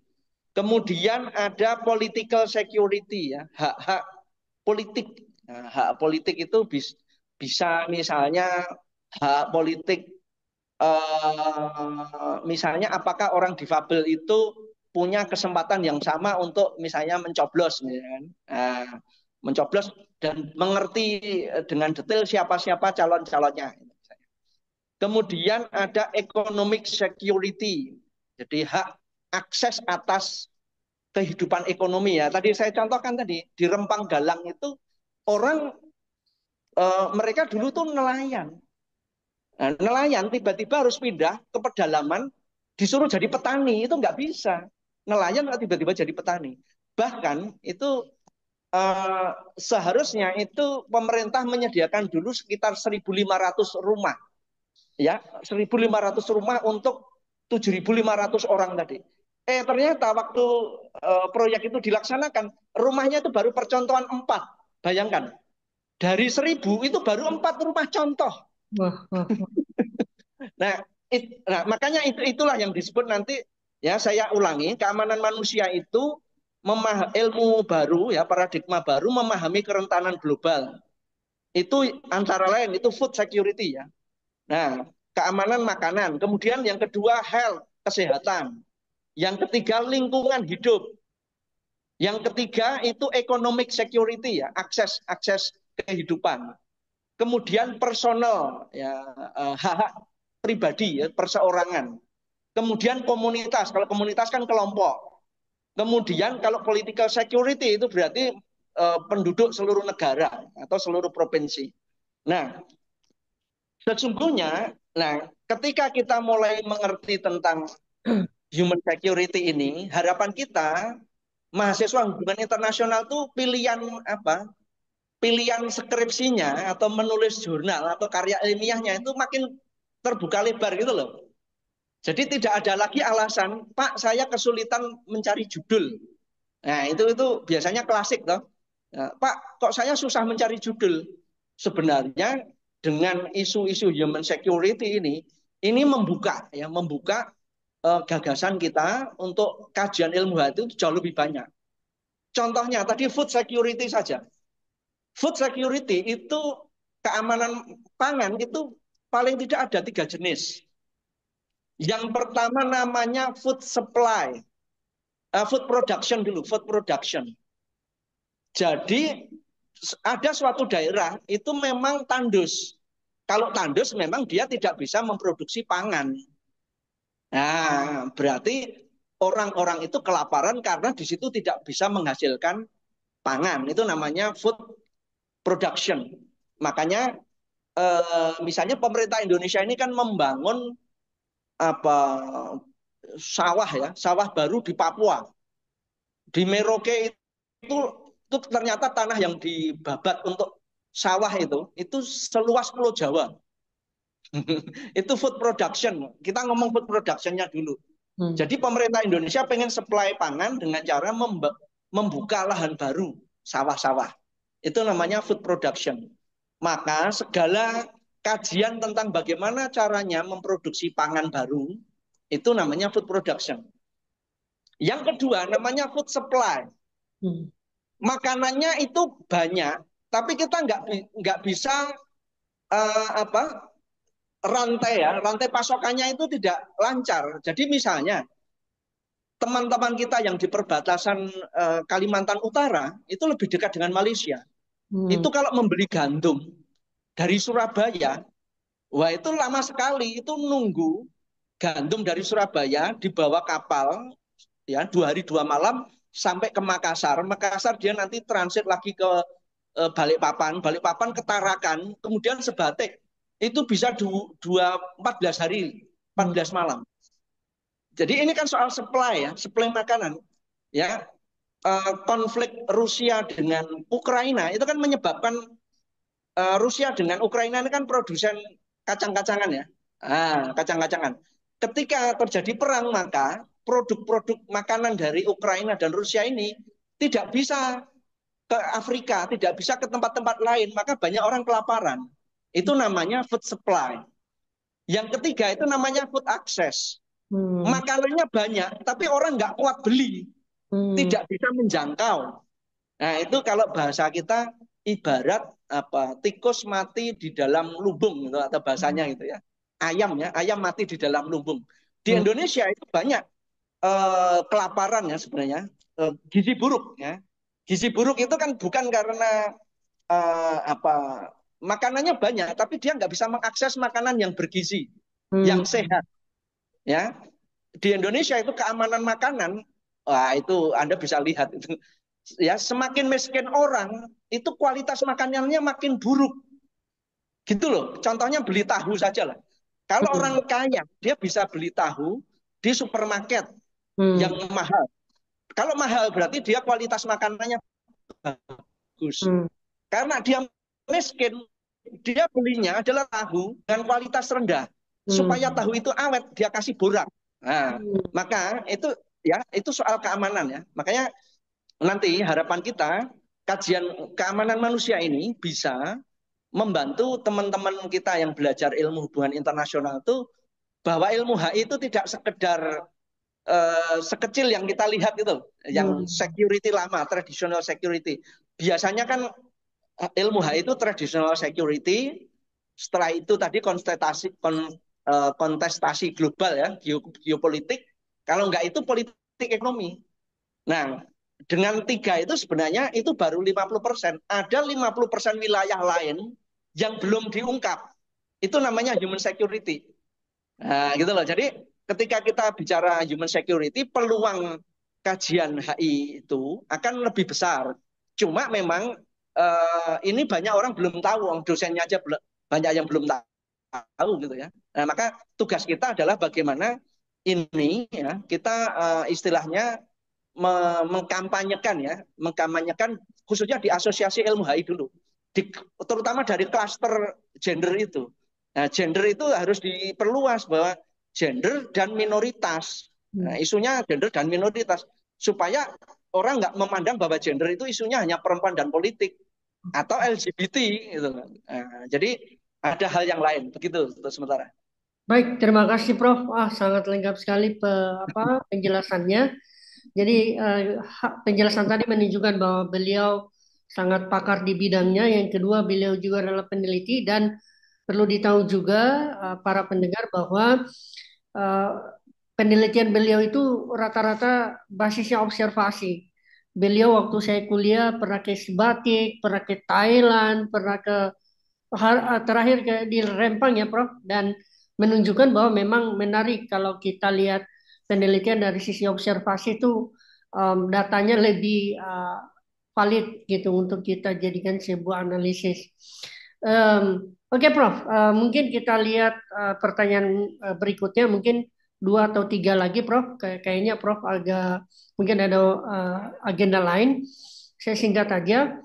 Kemudian ada political security ya, hak-hak politik. Nah, hak politik itu bisa misalnya hak politik misalnya apakah orang difabel itu punya kesempatan yang sama untuk misalnya mencoblos, misalkan. Nah, mencoblos dan mengerti dengan detail siapa-siapa calon-calonnya. Kemudian ada economic security, jadi hak akses atas kehidupan ekonomi ya. Tadi saya contohkan tadi di Rempang Galang itu orang mereka dulu tuh nelayan. Nah, nelayan tiba-tiba harus pindah ke pedalaman, disuruh jadi petani itu nggak bisa. Nelayan nggak tiba-tiba jadi petani. Bahkan itu eh, seharusnya itu pemerintah menyediakan dulu sekitar 1.500 rumah ya 1.500 rumah untuk 7.500 orang tadi. Ternyata waktu proyek itu dilaksanakan, rumahnya itu baru percontohan 4. Bayangkan, dari 1.000 itu baru 4 rumah contoh. Wah, wah, wah. Nah, makanya itulah yang disebut nanti, ya saya ulangi, keamanan manusia itu ilmu baru, ya paradigma baru memahami kerentanan global. Itu antara lain itu food security ya. Nah, keamanan makanan. Kemudian yang kedua health, kesehatan. Yang ketiga lingkungan hidup. Yang ketiga itu economic security ya, akses akses kehidupan. Kemudian personal ya, hak-hak pribadi ya, perseorangan. Kemudian komunitas, kalau komunitas kan kelompok. Kemudian kalau political security itu berarti penduduk seluruh negara atau seluruh provinsi. Nah, sesungguhnya, ketika kita mulai mengerti tentang human security ini, harapan kita mahasiswa hubungan internasional tuh pilihan apa? Pilihan skripsinya atau menulis jurnal atau karya ilmiahnya itu makin terbuka lebar gitu loh. Jadi tidak ada lagi alasan, Pak, saya kesulitan mencari judul. Nah, itu biasanya klasik toh. Nah, Pak, kok saya susah mencari judul? Sebenarnya dengan isu-isu human security ini membuka gagasan kita untuk kajian ilmu itu jauh lebih banyak. Contohnya tadi food security saja. Food security itu keamanan pangan itu paling tidak ada 3 jenis. Yang pertama namanya food supply, food production dulu, food production. Jadi ada suatu daerah itu memang tandus. Kalau tandus memang dia tidak bisa memproduksi pangan. Nah, berarti orang-orang itu kelaparan karena di situ tidak bisa menghasilkan pangan. Itu namanya food production. Makanya misalnya pemerintah Indonesia ini kan membangun apa sawah ya, sawah baru di Papua. Di Merauke itu ternyata tanah yang dibabat untuk sawah itu seluas Pulau Jawa. Itu food production. Kita ngomong food productionnya dulu. Jadi pemerintah Indonesia pengen supply pangan dengan cara membuka lahan baru, sawah-sawah. Itu namanya food production. Maka segala kajian tentang bagaimana caranya memproduksi pangan baru, itu namanya food production. Yang kedua namanya food supply. Makanannya itu banyak, tapi kita nggak bisa rantai pasokannya itu tidak lancar. Jadi misalnya teman-teman kita yang di perbatasan Kalimantan Utara itu lebih dekat dengan Malaysia. Itu kalau membeli gandum dari Surabaya, wah itu lama sekali, itu nunggu gandum dari Surabaya dibawa kapal ya 2 hari 2 malam sampai ke Makassar. Makassar dia nanti transit lagi ke Balikpapan, Balikpapan ke Tarakan, kemudian sebatik. Itu bisa 14 hari, 14 malam. Jadi ini kan soal supply ya, supply makanan. Ya, konflik Rusia dengan Ukraina itu kan menyebabkan Rusia dengan Ukraina ini kan produsen kacang-kacangan ya. Kacang-kacangan. Ketika terjadi perang maka produk-produk makanan dari Ukraina dan Rusia ini tidak bisa ke Afrika, tidak bisa ke tempat-tempat lain, maka banyak orang kelaparan. Itu namanya food supply. Yang ketiga itu namanya food access. Makanannya banyak, tapi orang nggak kuat beli, tidak bisa menjangkau. Nah itu kalau bahasa kita ibarat tikus mati di dalam lumbung gitu, atau bahasanya gitu ya. Ayam mati di dalam lumbung. Di Indonesia itu banyak kelaparan ya sebenarnya, gizi buruk ya. Gizi buruk itu kan bukan karena makanannya banyak, tapi dia nggak bisa mengakses makanan yang bergizi, yang sehat. Ya, di Indonesia itu keamanan makanan, wah itu Anda bisa lihat itu. Ya, semakin miskin orang, itu kualitas makanannya makin buruk. Gitu loh. Contohnya beli tahu saja lah. Kalau orang kaya, dia bisa beli tahu di supermarket yang mahal. Kalau mahal berarti dia kualitas makanannya bagus. Karena dia miskin, dia belinya adalah tahu dengan kualitas rendah. supaya Hmm. tahu itu awet dia kasih borak. Nah, Hmm. maka itu ya itu soal keamanan ya. Makanya nanti harapan kita kajian keamanan manusia ini bisa membantu teman-teman kita yang belajar ilmu hubungan internasional itu bahwa ilmu HI itu tidak sekedar sekecil yang kita lihat itu, yang Hmm. security lama, traditional security. Biasanya kan ilmu HI itu traditional security, setelah itu tadi kontestasi global ya, geopolitik. Kalau enggak itu politik ekonomi. Nah, dengan tiga itu sebenarnya itu baru 50%. Ada 50% wilayah lain yang belum diungkap. Itu namanya human security. Nah, gitu loh. Jadi ketika kita bicara human security, peluang kajian HI itu akan lebih besar. Cuma memang ini banyak orang belum tahu, dosennya aja banyak yang belum tahu gitu ya. Nah, maka tugas kita adalah bagaimana ini ya kita istilahnya mengkampanyekan ya, mengkampanyekan khususnya di asosiasi ilmu HI dulu, terutama dari klaster gender itu. Nah, gender itu harus diperluas bahwa gender dan minoritas. Nah, Hmm. isunya gender dan minoritas supaya orang nggak memandang bahwa gender itu isunya hanya perempuan dan politik atau LGBT gitu. Nah, jadi ada hal yang lain begitu untuk sementara. Baik, terima kasih Prof. Sangat lengkap sekali penjelasannya. Jadi penjelasan tadi menunjukkan bahwa beliau sangat pakar di bidangnya. Yang kedua, beliau juga adalah peneliti dan perlu ditahu juga para pendengar bahwa eh, penelitian beliau itu rata-rata basisnya observasi. Beliau waktu saya kuliah pernah ke Batik, pernah ke Thailand, pernah ke terakhir di Rempang ya Prof, dan menunjukkan bahwa memang menarik kalau kita lihat penelitian dari sisi observasi itu datanya lebih valid gitu untuk kita jadikan sebuah analisis. Oke Prof, mungkin kita lihat pertanyaan berikutnya, mungkin dua atau tiga lagi Prof. Kayaknya Prof agak mungkin ada agenda lain. Saya singkat aja.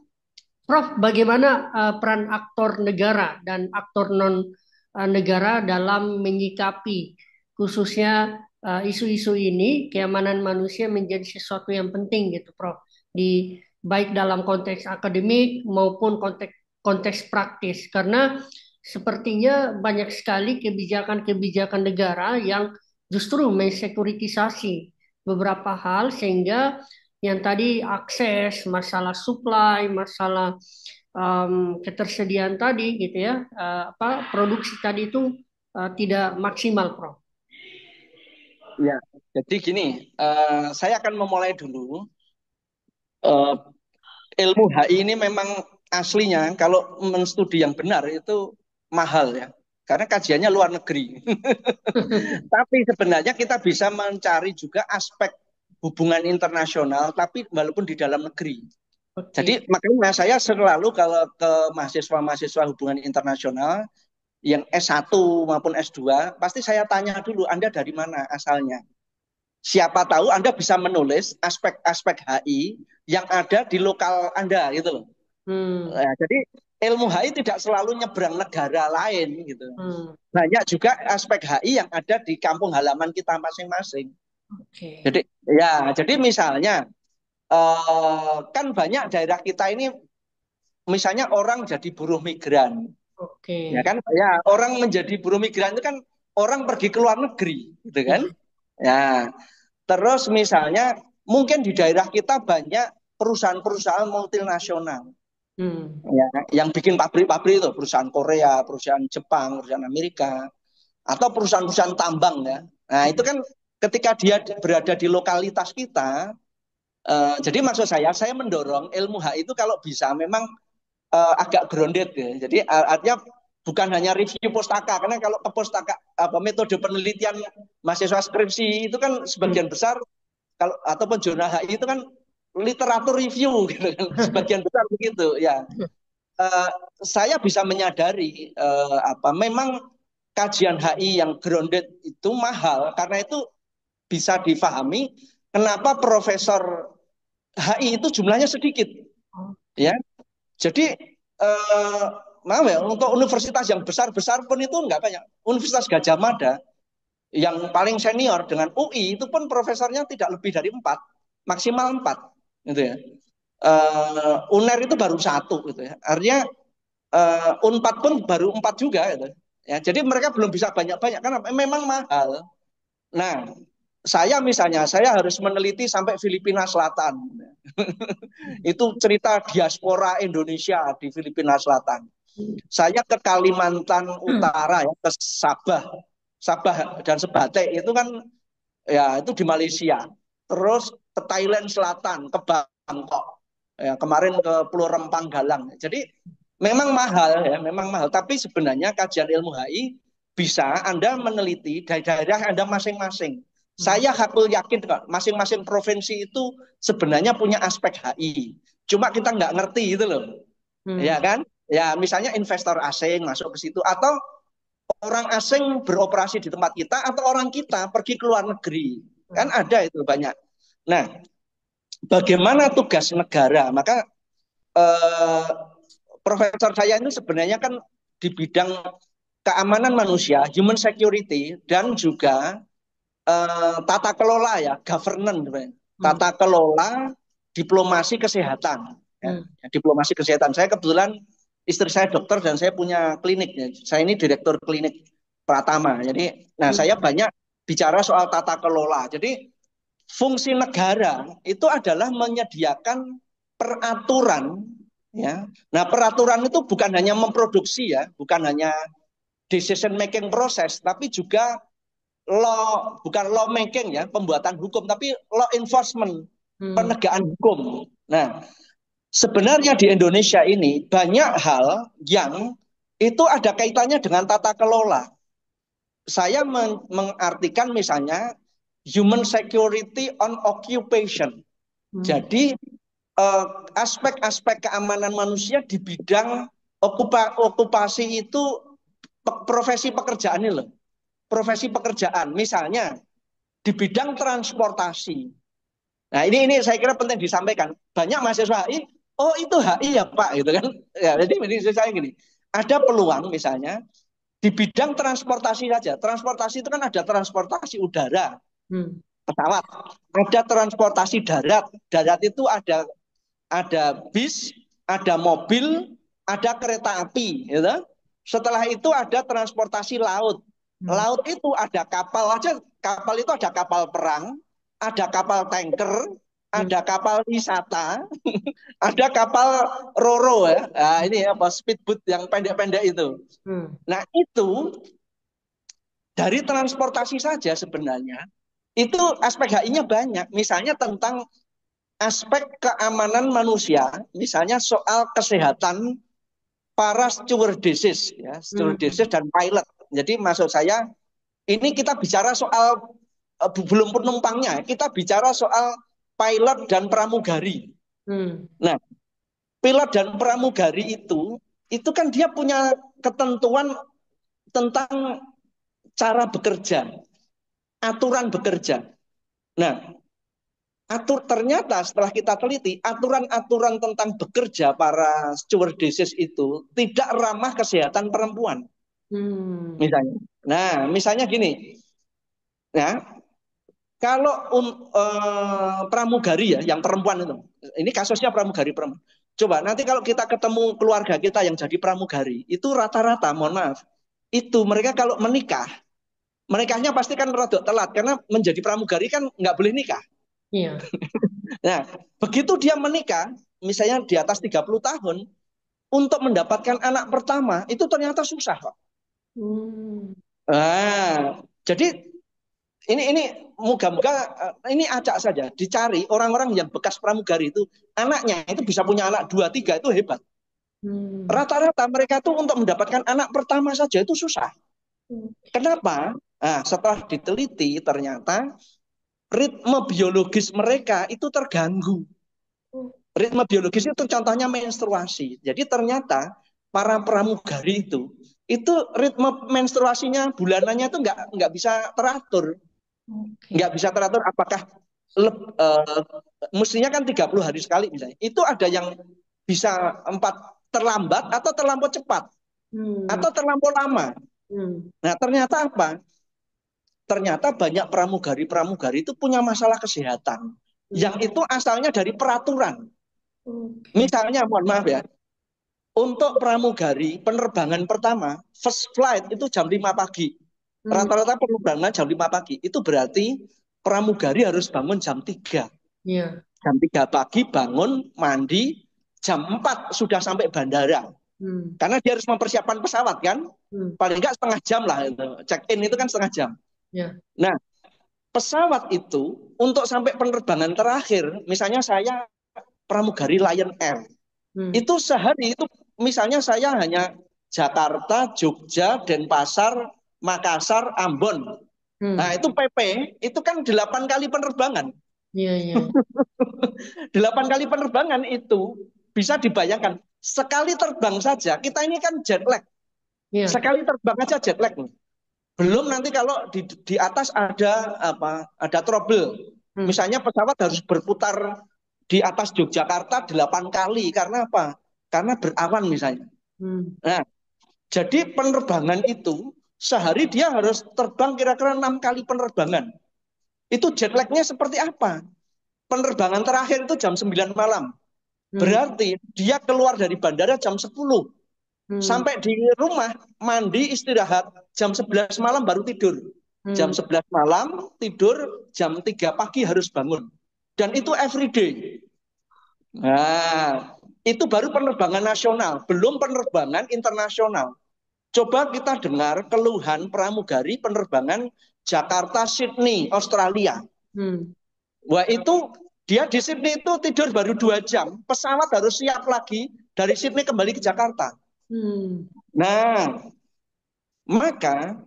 Prof, bagaimana peran aktor negara dan aktor non negara dalam menyikapi khususnya isu-isu ini, keamanan manusia menjadi sesuatu yang penting gitu, Prof. Di baik dalam konteks akademik maupun konteks praktis, karena sepertinya banyak sekali kebijakan-kebijakan negara yang justru mensekuritisasi beberapa hal sehingga yang tadi akses, masalah supply, masalah ketersediaan tadi gitu ya, produksi tadi itu tidak maksimal, Prof. Ya, jadi gini, saya akan memulai dulu. Eh, ilmu HI ini memang aslinya kalau menstudi yang benar itu mahal ya, karena kajiannya luar negeri. Tapi sebenarnya kita bisa mencari juga aspek hubungan internasional, tapi walaupun di dalam negeri. Oke. Jadi makanya saya selalu kalau ke mahasiswa-mahasiswa hubungan internasional yang S1 maupun S2, pasti saya tanya dulu, Anda dari mana asalnya? Siapa tahu Anda bisa menulis aspek-aspek HI yang ada di lokal Anda gitu loh. Hmm. Nah, jadi ilmu HI tidak selalu nyebrang negara lain gitu. Hmm. Banyak juga aspek HI yang ada di kampung halaman kita masing-masing. Oke. Jadi ya, jadi misalnya kan banyak daerah kita ini misalnya orang jadi buruh migran, Oke. ya kan? Ya, orang menjadi buruh migran itu kan orang pergi ke luar negeri, gitu kan? Ya. Ya, terus misalnya mungkin di daerah kita banyak perusahaan-perusahaan multinasional Hmm. ya, yang bikin pabrik-pabrik itu perusahaan Korea, perusahaan Jepang, perusahaan Amerika, atau perusahaan-perusahaan tambang ya. Nah itu kan ketika dia berada di lokalitas kita, jadi maksud saya mendorong ilmu HI itu kalau bisa memang agak grounded ya. Jadi artinya bukan hanya review pustaka, karena kalau ke pustaka apa metode penelitian mahasiswa skripsi itu kan Hmm. sebagian besar kalau ataupun jurnal HI itu kan literatur review gitu kan, sebagian besar begitu ya. Uh, saya bisa menyadari apa memang kajian HI yang grounded itu mahal, karena itu bisa difahami kenapa profesor HI itu jumlahnya sedikit Oke. ya. Jadi eh, maaf ya, untuk universitas yang besar-besar pun itu nggak banyak. Universitas Gajah Mada yang paling senior dengan UI itu pun profesornya tidak lebih dari 4, maksimal 4, gitu ya. UNER itu baru 1, gitu ya. Artinya Unpad pun baru 4 juga, gitu. Ya, jadi mereka belum bisa banyak-banyak karena memang mahal. Nah, saya misalnya, saya harus meneliti sampai Filipina Selatan. Itu cerita diaspora Indonesia di Filipina Selatan. Saya ke Kalimantan Utara, ya, ke Sabah, Sabah dan Sebatik itu kan ya itu di Malaysia. Terus ke Thailand Selatan, ke Bangkok. Ya, kemarin ke Pulau Rempang Galang. Jadi memang mahal ya, memang mahal. Tapi sebenarnya kajian ilmu HI bisa Anda meneliti dari daerah Anda masing-masing. Saya hakul yakin kok, masing-masing provinsi itu sebenarnya punya aspek HI. Cuma kita nggak ngerti itu loh. Ya kan? Ya misalnya investor asing masuk ke situ atau orang asing beroperasi di tempat kita atau orang kita pergi ke luar negeri. Kan ada itu banyak. Nah, bagaimana tugas negara? Maka eh, profesor saya ini sebenarnya kan di bidang keamanan manusia, human security, dan juga tata kelola ya, governance, tata kelola diplomasi kesehatan. Ya, diplomasi kesehatan. Saya kebetulan istri saya dokter dan saya punya klinik. Ya. Saya ini direktur klinik Pratama. Jadi, nah saya banyak bicara soal tata kelola. Jadi fungsi negara itu adalah menyediakan peraturan, ya. Nah, peraturan itu bukan hanya memproduksi ya, bukan hanya decision making proses, tapi juga law, bukan law making ya, pembuatan hukum, tapi law enforcement, penegakan hukum. Nah, sebenarnya di Indonesia ini banyak hal yang itu ada kaitannya dengan tata kelola. Saya mengartikan misalnya human security on occupation. Jadi aspek-aspek keamanan manusia di bidang okupasi itu profesi pekerjaan ini loh. Profesi pekerjaan, misalnya di bidang transportasi. Nah ini saya kira penting disampaikan. Banyak mahasiswa HI, oh itu HI ya Pak, gitu kan? Ya, jadi ini saya gini, ada peluang misalnya di bidang transportasi saja. Transportasi itu kan ada transportasi udara, pesawat, ada transportasi darat. Darat itu ada bis, ada mobil, ada kereta api, gitu. Setelah itu ada transportasi laut. Laut itu ada kapal aja, kapal itu ada kapal perang, ada kapal tanker, ada kapal wisata, ada kapal roro ya. Nah, ini apa speedboat yang pendek-pendek itu. Nah, itu dari transportasi saja sebenarnya itu aspek HI-nya banyak. Misalnya tentang aspek keamanan manusia, misalnya soal kesehatan para stewardesses, ya, stewardesses dan pilot. Jadi maksud saya, ini kita bicara soal belum penumpangnya, kita bicara soal pilot dan pramugari. Nah, pilot dan pramugari itu kan dia punya ketentuan tentang cara bekerja, aturan bekerja. Nah, ternyata setelah kita teliti, aturan-aturan tentang bekerja para stewardesses itu tidak ramah kesehatan perempuan. Misalnya. Nah, misalnya gini. Ya, kalau pramugari ya, yang perempuan itu. Ini kasusnya pramugari perempuan. Coba nanti kalau kita ketemu keluarga kita yang jadi pramugari, itu rata-rata, mohon maaf, itu mereka kalau menikah, menikahnya pasti kan rada telat karena menjadi pramugari kan nggak boleh nikah. Iya. Nah, begitu dia menikah, misalnya di atas 30 tahun, untuk mendapatkan anak pertama, itu ternyata susah, Pak. Nah, jadi ini moga-moga ini acak saja, dicari orang-orang yang bekas pramugari itu, anaknya itu bisa punya anak 2, 3, itu hebat. Rata-rata mereka tuh untuk mendapatkan anak pertama saja itu susah. Kenapa? Nah, setelah diteliti ternyata ritme biologis mereka itu terganggu. Ritme biologis itu contohnya menstruasi. Jadi ternyata para pramugari itu ritme menstruasinya bulanannya itu nggak bisa teratur. Nggak bisa teratur apakah mestinya kan 30 hari sekali misalnya. Itu ada yang bisa 4 terlambat atau terlampau cepat. Hmm. atau terlampau lama. Hmm. Nah, ternyata apa? Ternyata banyak pramugari-pramugari itu punya masalah kesehatan. Hmm. Yang itu asalnya dari peraturan. Oke. Misalnya, mohon maaf ya, untuk pramugari penerbangan pertama, first flight itu jam 5 pagi. Hmm. Rata-rata penerbangan jam 5 pagi. Itu berarti pramugari harus bangun jam 3. Iya. Jam 3 pagi bangun, mandi, jam 4 sudah sampai bandara. Hmm. Karena dia harus mempersiapkan pesawat kan. Hmm. Paling enggak setengah jam lah itu. Check-in itu kan setengah jam. Ya. Nah, pesawat itu untuk sampai penerbangan terakhir, misalnya saya pramugari Lion Air, Hmm. itu sehari itu misalnya saya hanya Jakarta, Jogja, Denpasar, Makassar, Ambon. Nah, Hmm. itu PP, itu kan 8 kali penerbangan. Iya, iya. 8 kali penerbangan itu bisa dibayangkan. Sekali terbang saja, kita ini kan jet lag. Iya. Sekali terbang aja jet lag. Belum nanti kalau di atas ada apa? Ada trouble. Hmm. Misalnya pesawat harus berputar di atas Yogyakarta 8 kali karena apa? Karena berawan misalnya. Hmm. Nah, jadi penerbangan itu sehari dia harus terbang kira-kira 6 kali penerbangan. Itu jet lag-nya seperti apa? Penerbangan terakhir itu jam 9 malam. Hmm. Berarti dia keluar dari bandara jam 10. Hmm. Sampai di rumah, mandi, istirahat, jam 11 malam baru tidur. Jam Hmm. 11 malam, tidur, jam 3 pagi harus bangun. Dan itu everyday. Nah, itu baru penerbangan nasional, belum penerbangan internasional. Coba kita dengar keluhan pramugari penerbangan Jakarta-Sydney, Australia. Hmm. Wah itu dia di Sydney itu tidur baru 2 jam, pesawat harus siap lagi dari Sydney kembali ke Jakarta. Hmm. Nah, maka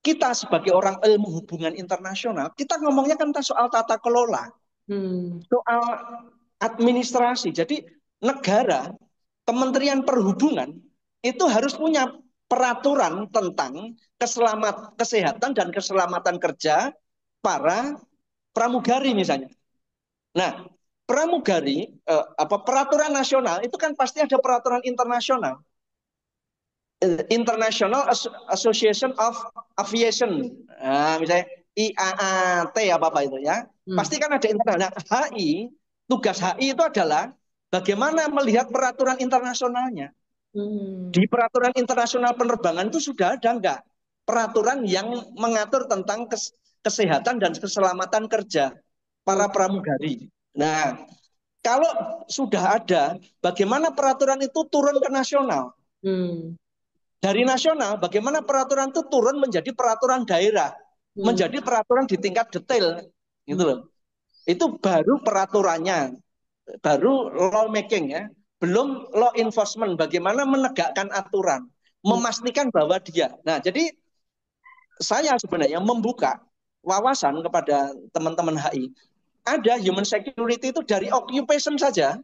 kita sebagai orang ilmu hubungan internasional, kita ngomongnya kan soal tata kelola, Hmm. soal administrasi. Jadi negara, Kementerian Perhubungan itu harus punya peraturan tentang kesehatan dan keselamatan kerja para pramugari misalnya. Nah, pramugari peraturan nasional itu kan pasti ada peraturan internasional. International Association of Aviation, nah, misalnya IAAT apa itu ya, Hmm. pasti kan ada internasional. Nah, HI, tugas HI itu adalah bagaimana melihat peraturan internasionalnya. Hmm. Di peraturan internasional penerbangan itu sudah ada enggak peraturan yang mengatur tentang kesehatan dan keselamatan kerja Hmm. para pramugari. Nah, kalau sudah ada, bagaimana peraturan itu turun ke nasional? Hmm. Dari nasional, bagaimana peraturan itu turun menjadi peraturan daerah, Hmm. menjadi peraturan di tingkat detail, gitu Hmm. loh. Itu baru peraturannya, baru law making ya, belum law enforcement, bagaimana menegakkan aturan, Hmm. memastikan bahwa dia. Nah, jadi saya sebenarnya membuka wawasan kepada teman-teman HI. Ada human security itu dari occupation saja,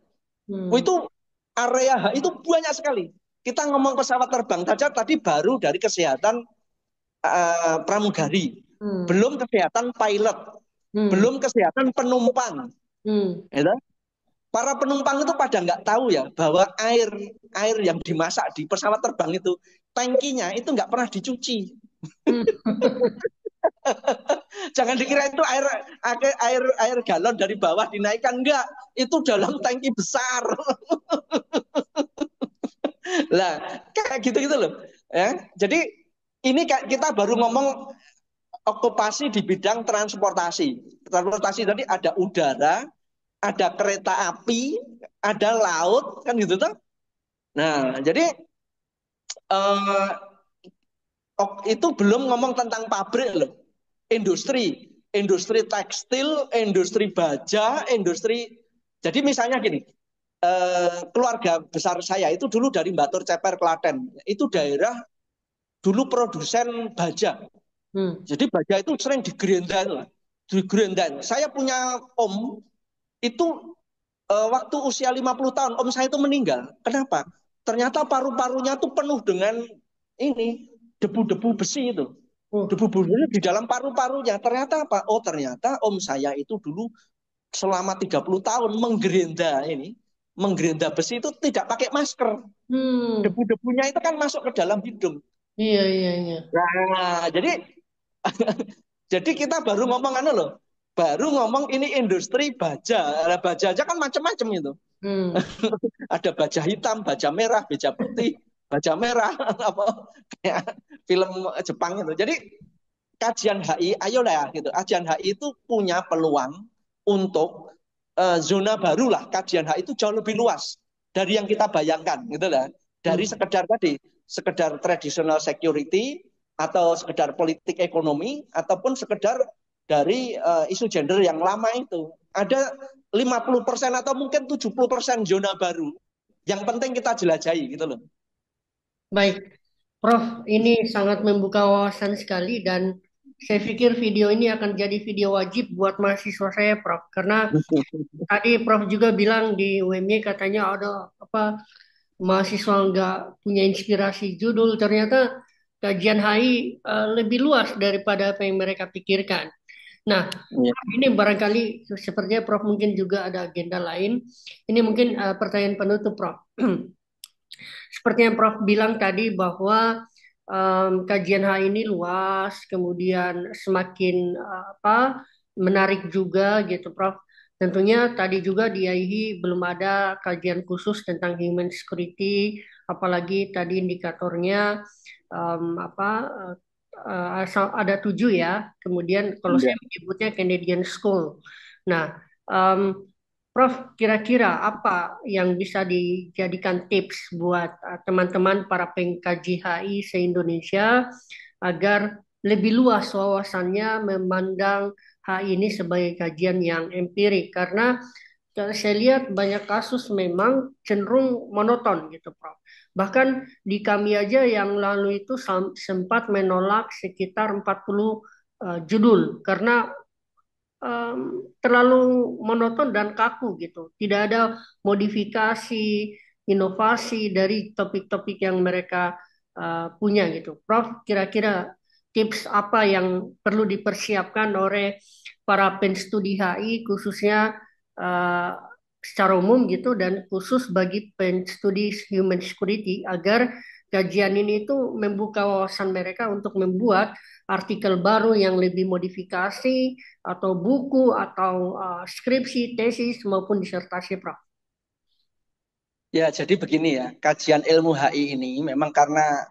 Hmm. itu area HI itu banyak sekali. Kita ngomong pesawat terbang saja tadi baru dari kesehatan pramugari, Hmm. belum kesehatan pilot, Hmm. belum kesehatan penumpang. Hmm. Ya, para penumpang itu pada nggak tahu ya bahwa air air yang dimasak di pesawat terbang itu tangkinya itu nggak pernah dicuci. Hmm. Jangan dikira itu air galon dari bawah dinaikkan, enggak, itu dalam tangki besar. Lah kayak gitu-gitu loh ya. Jadi ini kita baru ngomong okupasi di bidang transportasi. Transportasi tadi ada udara, ada kereta api, ada laut, kan gitu tuh. Nah, jadi eh, itu belum ngomong tentang pabrik loh. Industri, industri tekstil, industri baja, industri. Jadi misalnya gini, keluarga besar saya itu dulu dari Batur Ceper Klaten. Itu daerah dulu produsen baja. Hmm. Jadi baja itu sering digerindan. Saya punya om itu waktu usia 50 tahun om saya itu meninggal. Kenapa? Ternyata paru-parunya tuh penuh dengan ini debu-debu besi itu. Oh. Debu-debu di dalam paru-parunya. Ternyata apa? Oh, ternyata om saya itu dulu selama 30 tahun menggerinda ini menggerinda besi itu tidak pakai masker. Hmm. Debu-debunya itu kan masuk ke dalam hidung. Iya, iya, iya. Nah, jadi jadi kita baru ngomong anu loh. Baru ngomong ini industri baja. Nah, baja aja kan macam-macam itu. Hmm. Ada baja hitam, baja merah, baja putih, baja merah apa kayak film Jepang itu. Jadi kajian HI, ayolah ya gitu. Kajian HI itu punya peluang untuk zona baru lah. Kajian HI itu jauh lebih luas dari yang kita bayangkan, gitu lah. Dari Hmm. sekedar tadi, sekedar traditional security atau sekedar politik ekonomi ataupun sekedar dari isu gender yang lama itu. Ada 50% atau mungkin 70% zona baru yang penting kita jelajahi gitu loh. Baik, Prof, ini sangat membuka wawasan sekali dan saya pikir video ini akan jadi video wajib buat mahasiswa saya, Prof. Karena tadi Prof juga bilang di UMY katanya ada apa mahasiswa nggak punya inspirasi judul. Ternyata kajian HI lebih luas daripada apa yang mereka pikirkan. Nah, Ya. ini barangkali sepertinya Prof mungkin juga ada agenda lain. Ini mungkin pertanyaan penutup, Prof. Seperti yang Prof bilang tadi bahwa kajian H ini luas, kemudian semakin apa menarik juga gitu, Prof. Tentunya tadi juga di IAIHI belum ada kajian khusus tentang human security, apalagi tadi indikatornya apa ada 7 ya. Kemudian kalau saya Ya. menyebutnya Canadian School. Nah, Prof, kira-kira apa yang bisa dijadikan tips buat teman-teman para pengkaji HI se-Indonesia agar lebih luas wawasannya memandang HI ini sebagai kajian yang empirik? Karena saya lihat banyak kasus memang cenderung monoton gitu, Prof. Bahkan di kami aja yang lalu itu sempat menolak sekitar 40 judul karena terlalu monoton dan kaku gitu. Tidak ada modifikasi, inovasi dari topik-topik yang mereka punya gitu. Prof, kira-kira tips apa yang perlu dipersiapkan oleh para penstudi HI khususnya uh, secara umum gitu dan khusus bagi penstudi human security agar kajian ini itu membuka wawasan mereka untuk membuat artikel baru yang lebih modifikasi atau buku atau skripsi, tesis maupun disertasi, Prof. Ya, jadi begini ya, kajian ilmu HI ini memang karena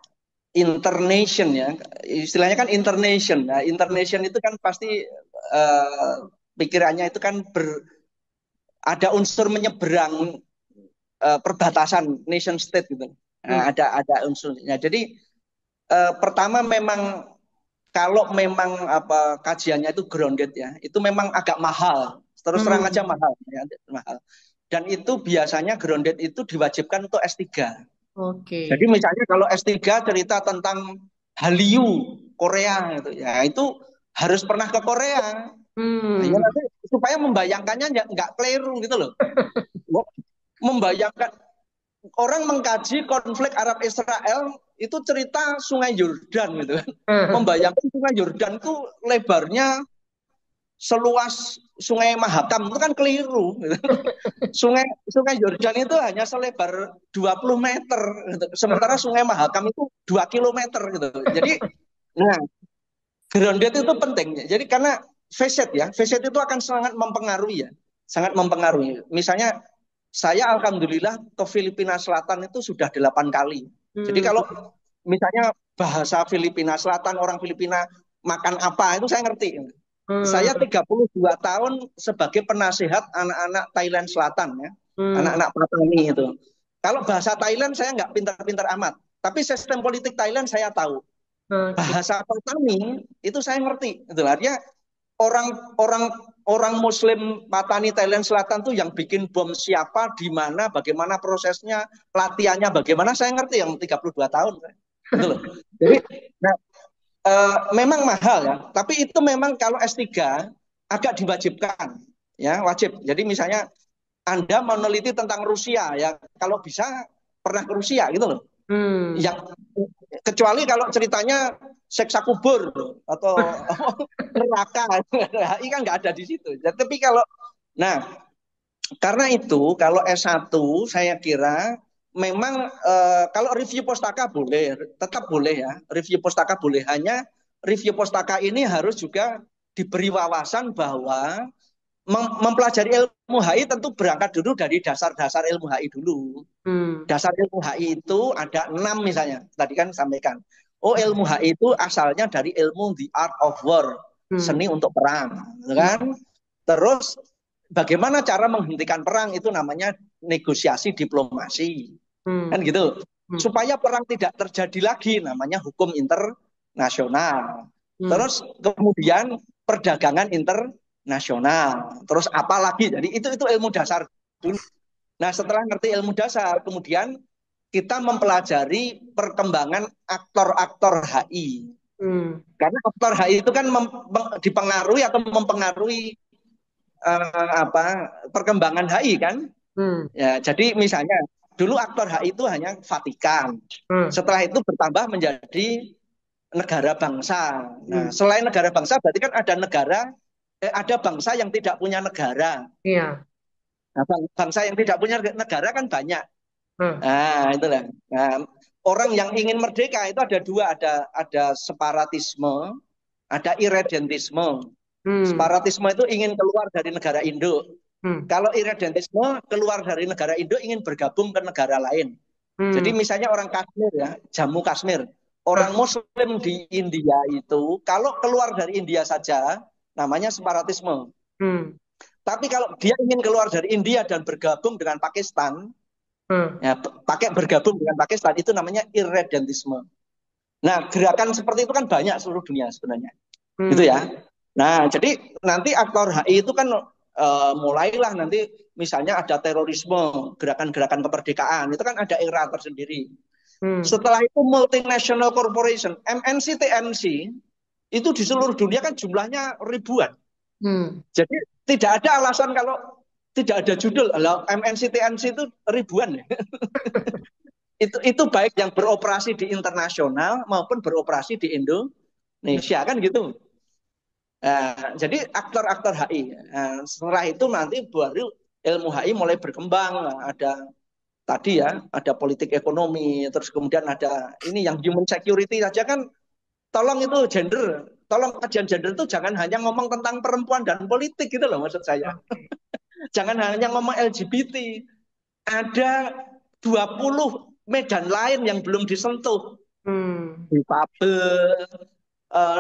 internation ya, istilahnya kan internation. Nah, internation itu kan pasti eh, pikirannya itu kan ada unsur menyeberang perbatasan nation state gitu. Hmm. Nah, ada unsurnya. Jadi pertama memang kalau memang apa kajiannya itu grounded ya, itu memang agak mahal. Terus terang aja Hmm. mahal ya, mahal. Dan itu biasanya grounded itu diwajibkan untuk S3. Jadi Oke. misalnya kalau S3 cerita tentang Hallyu Korea gitu ya, itu harus pernah ke Korea. Nah, ya Hmm. nanti supaya membayangkannya nggak keliru gitu loh. Membayangkan orang mengkaji konflik Arab Israel itu cerita Sungai Yordan gitu kan. Membayangkan Sungai Yordan itu lebarnya seluas Sungai Mahakam itu kan keliru. Gitu. Sungai Sungai Yordan itu hanya selebar 20 meter gitu. Sementara Sungai Mahakam itu 2 kilometer gitu. Jadi nah, grounded itu penting. Jadi karena facet ya, facet itu akan sangat mempengaruhi ya. Sangat mempengaruhi. Misalnya saya alhamdulillah ke Filipina Selatan itu sudah 8 kali. Jadi Hmm. kalau misalnya bahasa Filipina Selatan, orang Filipina makan apa itu saya ngerti. Saya Hmm. 32 tahun sebagai penasihat anak-anak Thailand Selatan ya. Hmm. Anak-anak Patani itu. Kalau bahasa Thailand saya nggak pintar-pintar amat. Tapi sistem politik Thailand saya tahu. Oke. Bahasa Patani itu saya ngerti. Itu artinya orang orang orang Muslim Patani Thailand Selatan tuh yang bikin bom siapa, di mana, bagaimana prosesnya, latihannya bagaimana saya ngerti yang 32 tahun. Gitu loh. Jadi nah, memang mahal ya, tapi itu memang kalau S3 agak diwajibkan ya, wajib. Jadi misalnya Anda meneliti tentang Rusia ya, kalau bisa pernah ke Rusia gitu loh. Hmm. Yang kecuali kalau ceritanya seksa kubur atau neraka, HI kan nggak ada di situ. Tapi kalau nah Karena itu kalau S1 saya kira memang kalau review pustaka boleh, tetap boleh ya. Review pustaka boleh, hanya review pustaka ini harus juga diberi wawasan bahwa mempelajari ilmu HI tentu berangkat dulu dari dasar-dasar ilmu HI dulu. Hmm. Dasar ilmu HI itu ada 6 misalnya. Tadi kan sampaikan. Oh, ilmu HI itu asalnya dari ilmu the art of war, Hmm. seni untuk perang, gitu Hmm. kan? Terus bagaimana cara menghentikan perang itu namanya negosiasi diplomasi, Hmm. kan gitu. Hmm. Supaya perang tidak terjadi lagi namanya hukum internasional. Hmm. Terus kemudian perdagangan internasional. Terus apa lagi? Jadi itu ilmu dasar dulu. Nah, setelah ngerti ilmu dasar, kemudian kita mempelajari perkembangan aktor-aktor HI. Hmm. Karena aktor HI itu kan dipengaruhi atau mempengaruhi perkembangan HI kan. Hmm. Ya, jadi misalnya dulu aktor HI itu hanya Vatikan. Hmm. Setelah itu bertambah menjadi negara bangsa. Nah, Hmm. selain negara bangsa berarti kan ada bangsa yang tidak punya negara. Iya. Nah, bangsa yang tidak punya negara kan banyak. Hmm. Nah, itulah. Nah, orang yang ingin merdeka itu ada dua, ada separatisme, ada irredentisme. Hmm. Separatisme itu ingin keluar dari negara induk. Hmm. Kalau irredentisme keluar dari negara induk ingin bergabung ke negara lain. Jadi Hmm. misalnya orang Kashmir ya, Jammu Kashmir, Hmm. orang Muslim di India itu kalau keluar dari India saja namanya separatisme. Hmm. Tapi kalau dia ingin keluar dari India dan bergabung dengan Pakistan, Hmm. ya, pakai bergabung dengan Pakistan itu namanya irredentisme. Nah, gerakan seperti itu kan banyak seluruh dunia sebenarnya. Gitu Hmm. ya. Nah, jadi nanti aktor HI itu kan mulailah nanti misalnya ada terorisme, gerakan-gerakan kemerdekaan, itu kan ada era tersendiri. Hmm. Setelah itu multinational corporation, MNC, TNC, itu di seluruh dunia kan jumlahnya ribuan. Hmm. Jadi tidak ada alasan kalau tidak ada judul. MNC, TNC itu ribuan. Itu baik yang beroperasi di internasional maupun beroperasi di Indonesia kan gitu. Jadi aktor-aktor HI. Setelah itu nanti baru ilmu HI mulai berkembang. Ada tadi ya, ada politik ekonomi, terus kemudian ada ini yang human security saja kan. Tolong itu gender, tolong kajian gender itu jangan hanya ngomong tentang perempuan dan politik gitu loh maksud saya. Oke. Jangan hanya ngomong LGBT. Ada 20 medan lain yang belum disentuh. Hmm. Difabel,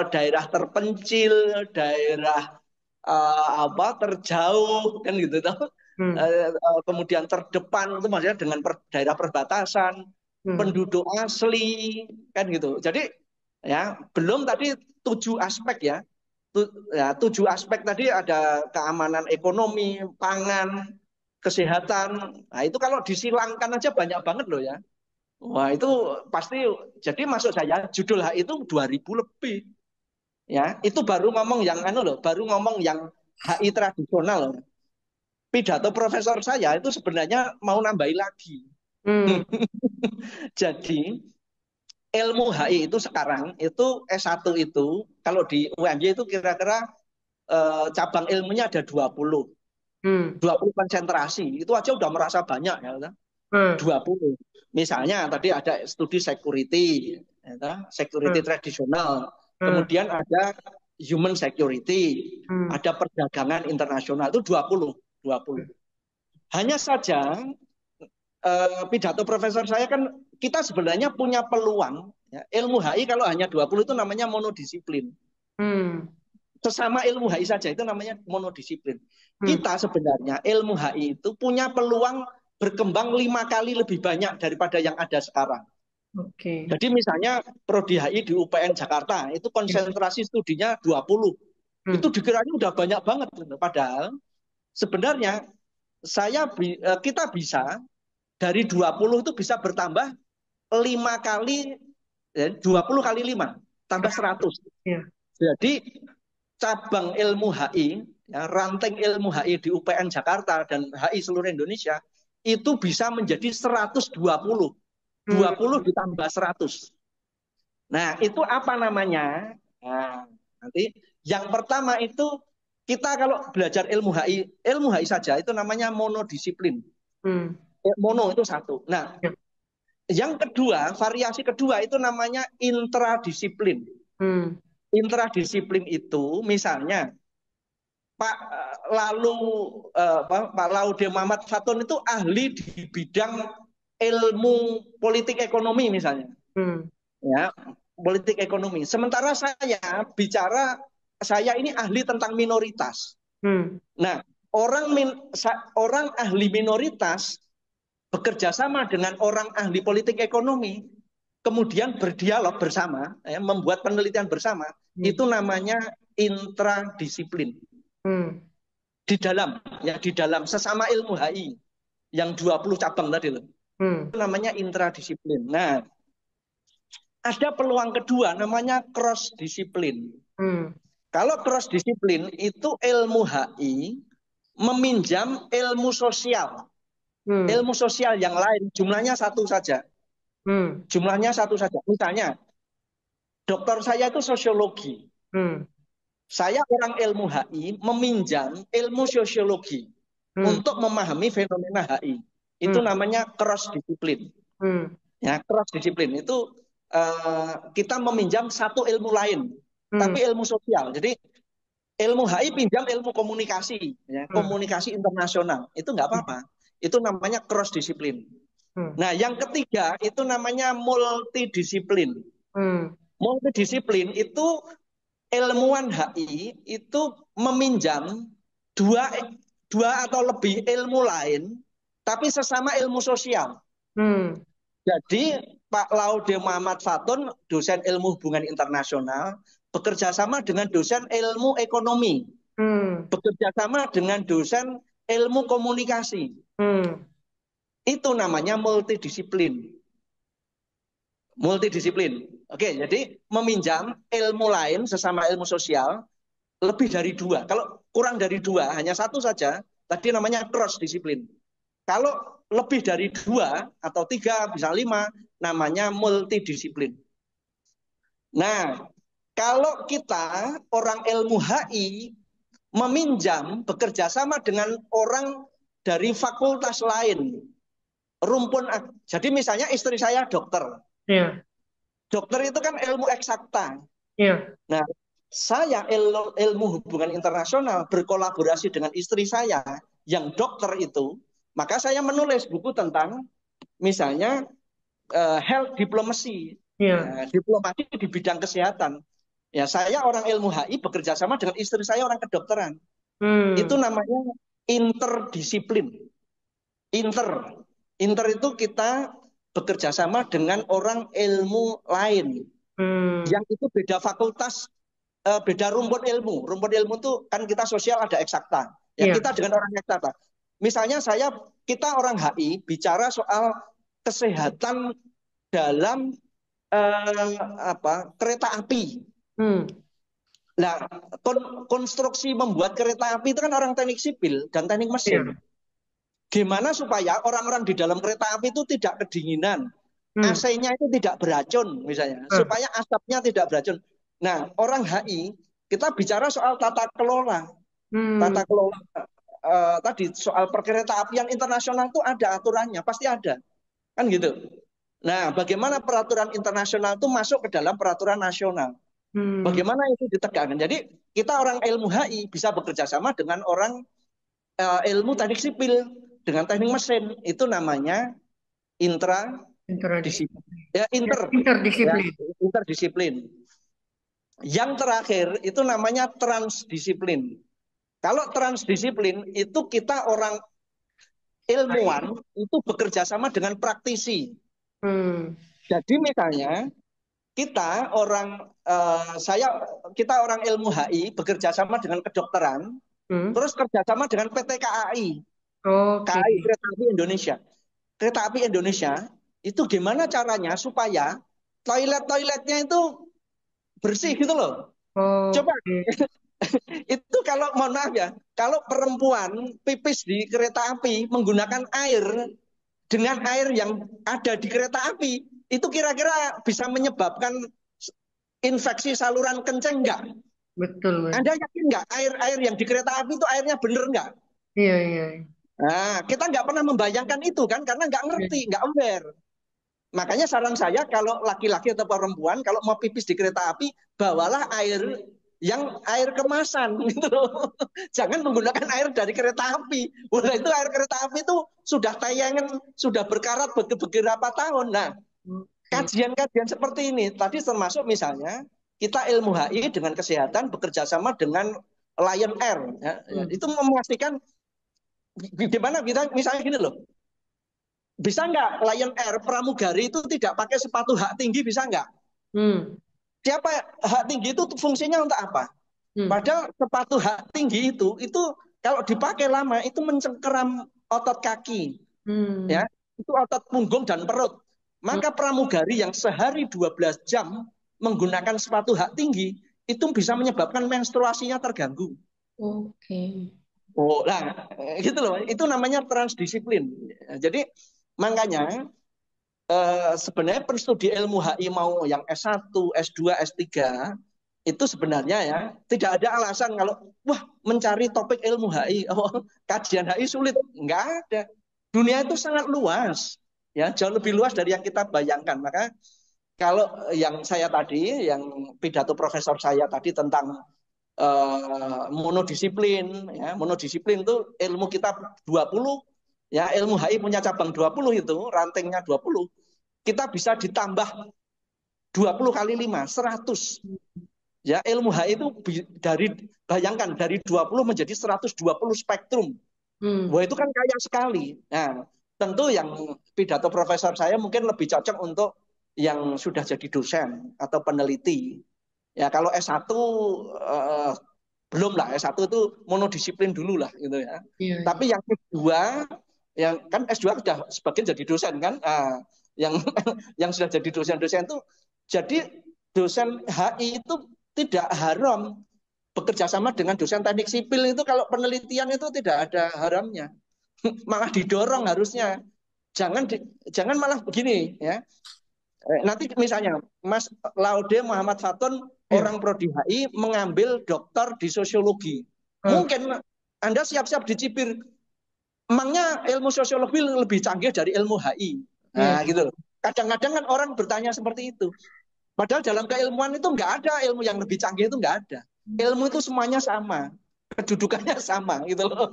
daerah terpencil, daerah terjauh kan gitu toh. Hmm. Kemudian terdepan itu maksudnya dengan daerah perbatasan, Hmm. penduduk asli kan gitu. Jadi ya belum tadi 7 aspek ya. Ya 7 aspek tadi ada keamanan ekonomi, pangan, kesehatan. Nah, itu kalau disilangkan aja banyak banget loh ya. Wah, itu pasti jadi masuk saya judul H itu 2000 lebih. Ya, itu baru ngomong yang loh, baru ngomong yang HI tradisional loh. Pidato profesor saya itu sebenarnya mau nambahin lagi. Hmm. Jadi, ilmu HI itu sekarang itu S1 itu kalau di UMY itu kira-kira cabang ilmunya ada 20. Hmm. 20 konsentrasi. Itu aja udah merasa banyak ya. Hmm. 20. Misalnya tadi ada studi security, ya, security Hmm. tradisional. Hmm. Kemudian ada human security, Hmm. ada perdagangan internasional itu 20, 20. Hanya saja pidato profesor saya kan kita sebenarnya punya peluang ya, ilmu HI kalau hanya 20 itu namanya monodisiplin. Hmm. Sesama ilmu HI saja itu namanya monodisiplin. Hmm. Kita sebenarnya ilmu HI itu punya peluang berkembang 5 kali lebih banyak daripada yang ada sekarang. Oke. Jadi misalnya Prodi HI di UPN Jakarta itu Ya. konsentrasi studinya 20. Hmm. Itu dikiranya udah banyak banget. Padahal sebenarnya kita bisa dari 20 itu bisa bertambah 5 kali, 20 kali 5 tambah 100. Ya. Jadi cabang ilmu HI, ya, ranting ilmu HI di UPN Jakarta dan HI seluruh Indonesia itu bisa menjadi 120. Hmm. 20 ditambah 100. Nah, itu apa namanya? Nah, nanti yang pertama itu kita kalau belajar ilmu HI saja itu namanya monodisiplin. Hmm. Mono itu satu. Nah, Ya. yang kedua, variasi kedua itu namanya intradisiplin. Hmm. Intradisiplin itu misalnya Pak Pak Laude Muhammad Fatun itu ahli di bidang ilmu politik ekonomi misalnya, Hmm. ya politik ekonomi. Sementara saya ini ahli tentang minoritas. Hmm. Nah, orang ahli minoritas bekerja sama dengan orang ahli politik ekonomi, kemudian berdialog bersama, ya, membuat penelitian bersama, Hmm. itu namanya intradisiplin. Hmm. Di dalam sesama ilmu HI yang 20 cabang tadi loh. Hmm. Itu namanya intradisiplin. Nah, ada peluang kedua namanya cross disiplin. Hmm. Kalau cross disiplin itu ilmu HI meminjam ilmu sosial. Hmm. Ilmu sosial yang lain jumlahnya satu saja. Hmm. Jumlahnya satu saja. Misalnya, dokter saya itu sosiologi. Hmm. Saya orang ilmu HI meminjam ilmu sosiologi Hmm. untuk memahami fenomena HI. Itu Hmm. namanya cross disiplin. Hmm. Ya, cross disiplin itu kita meminjam satu ilmu lain, Hmm. tapi ilmu sosial. Jadi ilmu HI pinjam ilmu komunikasi, ya, Hmm. komunikasi internasional. Itu nggak apa-apa. Itu namanya cross disiplin. Hmm. Nah, yang ketiga itu namanya multidisiplin. Hmm. Multidisiplin itu ilmuwan HI itu meminjam dua dua atau lebih ilmu lain, tapi sesama ilmu sosial. Hmm. Jadi Pak Laude Muhammad Fatun, dosen ilmu hubungan internasional, bekerja sama dengan dosen ilmu ekonomi, Hmm. bekerja sama dengan dosen ilmu komunikasi. Hmm. Itu namanya multidisiplin. Multidisiplin. Oke, jadi meminjam ilmu lain sesama ilmu sosial lebih dari dua. Kalau kurang dari dua, hanya satu saja, tadi namanya cross disiplin. Kalau lebih dari dua atau tiga, bisa lima, namanya multidisiplin. Nah, kalau kita orang ilmu HI meminjam bekerja sama dengan orang dari fakultas lain, jadi misalnya istri saya dokter. Ya. Dokter itu kan ilmu eksakta. Ya. Nah, saya ilmu hubungan internasional berkolaborasi dengan istri saya yang dokter itu, maka saya menulis buku tentang misalnya health diplomacy, Ya. ya, diplomasi di bidang kesehatan. Ya, saya orang ilmu HI bekerja sama dengan istri saya orang kedokteran. Itu Hmm. namanya interdisiplin. Inter, inter itu kita bekerja sama dengan orang ilmu lain Hmm. yang itu beda fakultas, beda rumpun ilmu. Rumpun ilmu itu kan kita sosial ada eksakta. Ya Ya. kita dengan orang eksakta. Misalnya kita orang HI bicara soal kesehatan dalam kereta api. Hmm. Nah, konstruksi membuat kereta api itu kan orang teknik sipil dan teknik Ya. mesin. Gimana supaya orang-orang di dalam kereta api itu tidak kedinginan, Hmm. AC-nya itu tidak beracun misalnya, Ah. supaya asapnya tidak beracun. Nah, orang HI kita bicara soal tata kelola, Hmm. tata kelola tadi soal perkereta apian internasional itu ada aturannya, pasti ada, kan gitu. Nah, bagaimana peraturan internasional itu masuk ke dalam peraturan nasional? Hmm. Bagaimana itu ditegakkan? Jadi kita orang ilmu HI bisa bekerja sama dengan orang ilmu teknik sipil, dengan teknik mesin. Itu namanya intradisiplin. Interdisiplin. Ya, Ya. ya, Interdisiplin. interdisiplin. Yang terakhir itu namanya transdisiplin. Kalau transdisiplin itu kita orang ilmuwan itu bekerja sama dengan praktisi. Hmm. Jadi misalnya kita orang kita orang ilmu HI bekerja sama dengan kedokteran, Hmm. terus kerjasama dengan PT KAI, Oke. KAI Kereta Api Indonesia. Kereta Api Indonesia itu gimana caranya supaya toiletnya itu bersih gitu loh. Coba Oke. itu kalau mohon maaf ya, kalau perempuan pipis di kereta api menggunakan air dengan air yang ada di kereta api, itu kira-kira bisa menyebabkan infeksi saluran kencing enggak? betul, Mas. Anda yakin nggak air yang di kereta api itu airnya bener nggak? Iya, iya. Nah, kita nggak pernah membayangkan itu kan karena nggak ngerti, Iya. nggak aware. Makanya saran saya kalau laki-laki atau perempuan kalau mau pipis di kereta api, bawalah air kemasan gitu loh. Jangan menggunakan air dari kereta api. Udah itu air kereta api itu sudah tayangan, sudah berkarat beberapa tahun. Nah, Oke. kajian-kajian seperti ini tadi termasuk misalnya kita ilmu HI dengan kesehatan bekerja sama dengan Lion Air ya, Hmm. itu memastikan gimana kita misalnya gini loh, bisa nggak Lion Air pramugari itu tidak pakai sepatu hak tinggi, bisa nggak? Hmm. Siapa hak tinggi itu fungsinya untuk apa? Hmm. Padahal sepatu hak tinggi itu kalau dipakai lama itu mencengkeram otot kaki, ya, Hmm. itu otot punggung dan perut. Hmm. Maka pramugari yang sehari 12 jam menggunakan sepatu hak tinggi itu bisa menyebabkan menstruasinya terganggu. Oke. Oh, nah, gitu loh. Itu namanya transdisiplin. Jadi makanya sebenarnya penstudi ilmu HI mau yang S1, S2, S3 itu sebenarnya ya tidak ada alasan kalau wah mencari topik ilmu HI, kajian HI sulit, nggak ada. Dunia itu sangat luas, ya jauh lebih luas dari yang kita bayangkan. Maka kalau yang saya tadi, yang pidato profesor saya tadi tentang monodisiplin, ya monodisiplin itu ilmu kita 20, ya ilmu HI punya cabang 20 itu rantingnya 20, kita bisa ditambah 20 kali 5, 100. Ya, ilmu HI itu dari bayangkan dari 20 menjadi 120 spektrum. Hmm. Wah, itu kan kaya sekali. Nah, tentu yang pidato profesor saya mungkin lebih cocok untuk yang sudah jadi dosen atau peneliti. Ya, kalau S1 belum lah, S1 itu monodisiplin dulu lah gitu ya. Iya, iya. Tapi yang kedua, yang kan S2 sudah sebagian jadi dosen kan. Nah, yang yang sudah jadi dosen-dosen itu jadi dosen HI itu tidak haram bekerja sama dengan dosen teknik sipil itu kalau penelitian itu tidak ada haramnya. Malah didorong harusnya. Jangan jangan malah begini ya. Nanti misalnya Mas Laude Muhammad Fatun Iya. orang prodi HI mengambil doktor di sosiologi. Ah. Mungkin Anda siap-siap dicibir. Emangnya ilmu sosiologi lebih canggih dari ilmu HI. Iya. Nah, gitu loh. Kadang-kadang kan orang bertanya seperti itu. Padahal dalam keilmuan itu nggak ada ilmu yang lebih canggih, itu nggak ada. Ilmu itu semuanya sama, kedudukannya sama gitu loh.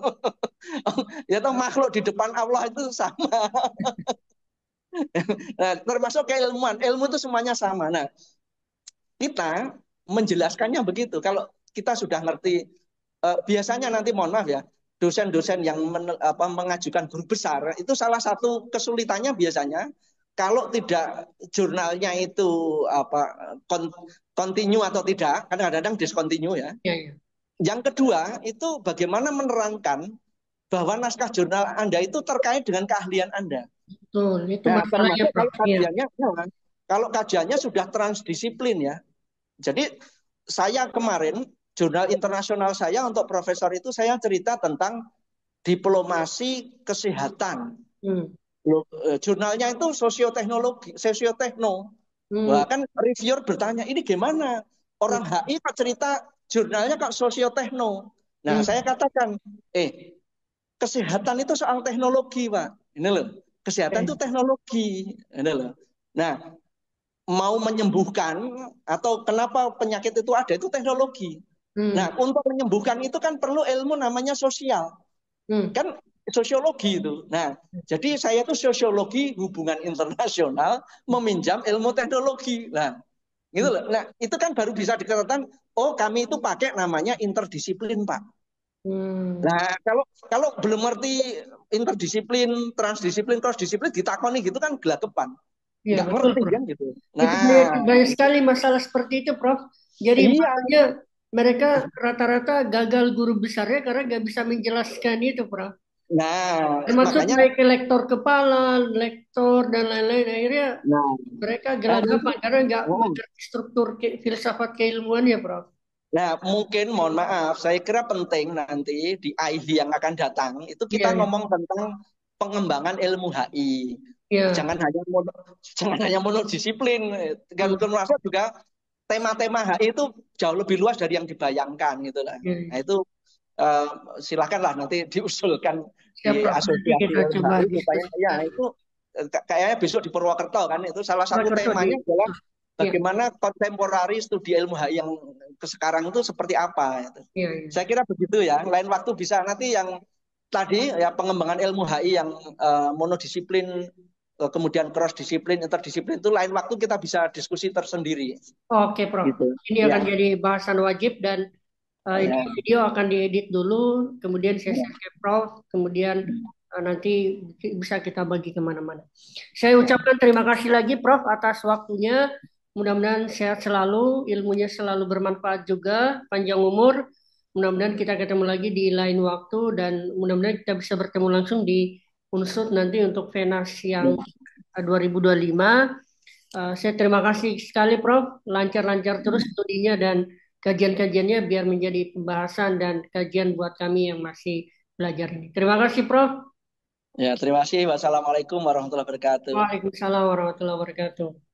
Ya toh makhluk di depan Allah itu sama. Nah, termasuk keilmuan, ilmu itu semuanya sama. Nah, kita menjelaskannya begitu. Kalau kita sudah ngerti, biasanya nanti mohon maaf ya, dosen-dosen yang mengajukan guru besar itu salah satu kesulitannya biasanya kalau tidak jurnalnya itu continue atau tidak, kadang-kadang discontinue ya. Iya, iya. Yang kedua itu bagaimana menerangkan bahwa naskah jurnal Anda itu terkait dengan keahlian Anda. Betul. Itu Nah, masalahnya, termasuk Prof. Iya. kalau kajiannya sudah transdisiplin ya. Jadi saya kemarin jurnal internasional saya untuk profesor itu saya cerita tentang diplomasi kesehatan. Hmm. Jurnalnya itu sosioteknologi, sosiotekno. Hmm. Bahkan reviewer bertanya, ini gimana? Hmm. Orang HI kok cerita jurnalnya kok sosiotekno? Nah, Hmm. saya katakan, kesehatan itu soal teknologi, Pak. Ini loh, kesehatan itu Oke. teknologi. Ini loh. Nah, mau menyembuhkan atau kenapa penyakit itu ada itu teknologi. Hmm. Nah, untuk menyembuhkan itu kan perlu ilmu namanya sosial. Hmm. Kan sosiologi itu. Nah, jadi saya itu sosiologi hubungan internasional meminjam ilmu teknologi. Nah, gitu loh. Nah, itu kan baru bisa dikatakan, oh kami itu pakai namanya interdisiplin, Pak. Hmm. Nah, kalau kalau belum ngerti interdisiplin, transdisiplin, cross-disiplin ditakoni gitu kan gelagapan. Iya, Nggak betul, ngerti Prof. kan gitu. Itu banyak, Nah, banyak sekali masalah seperti itu, Prof. Jadi iya, makanya mereka rata-rata gagal guru besarnya karena nggak bisa menjelaskan itu, Prof. nah Termasuk makanya, naik ke lektor kepala, lektor dan lain-lain. Akhirnya nah, mereka nanti, gelagapan karena nggak oh, mengerti struktur filsafat keilmuan ya, Prof. nah mungkin mohon maaf, saya kira penting nanti di ID yang akan datang itu Iya, kita iya, ngomong tentang pengembangan ilmu HI. iya. Jangan hanya monodisiplin, Hmm. termasuk juga tema-tema HI itu jauh lebih luas dari yang dibayangkan gitu lah. Ya, Nah ya. itu eh, silakanlah nanti diusulkan Siap, di Prof. Nanti asosiasi kita coba LMHI supaya ya diskusikan. itu kayaknya besok di Purwokerto kan itu salah satu Purwokerto di, temanya adalah ya, bagaimana kontemporari studi ilmu HI yang ke sekarang itu seperti apa gitu. ya, ya. Saya kira begitu ya. Lain waktu bisa nanti yang tadi ya pengembangan ilmu HI yang monodisiplin kemudian cross disiplin interdisiplin itu lain waktu kita bisa diskusi tersendiri Oke, Prof. gitu. Ini Ya, akan jadi bahasan wajib dan ini ya, video akan diedit dulu, kemudian saya share ke Prof, kemudian nanti bisa kita bagi kemana-mana. Saya ya. ucapkan terima kasih lagi, Prof, atas waktunya. Mudah-mudahan sehat selalu, ilmunya selalu bermanfaat juga, panjang umur. Mudah-mudahan kita ketemu lagi di lain waktu dan mudah-mudahan kita bisa bertemu langsung di Unsur nanti untuk Venas yang 2025. Saya terima kasih sekali Prof. Lancar-lancar terus studinya dan kajian-kajiannya biar menjadi pembahasan dan kajian buat kami yang masih belajar ini. Terima kasih Prof. Ya, terima kasih. Wassalamualaikum warahmatullahi wabarakatuh. Waalaikumsalam warahmatullahi wabarakatuh.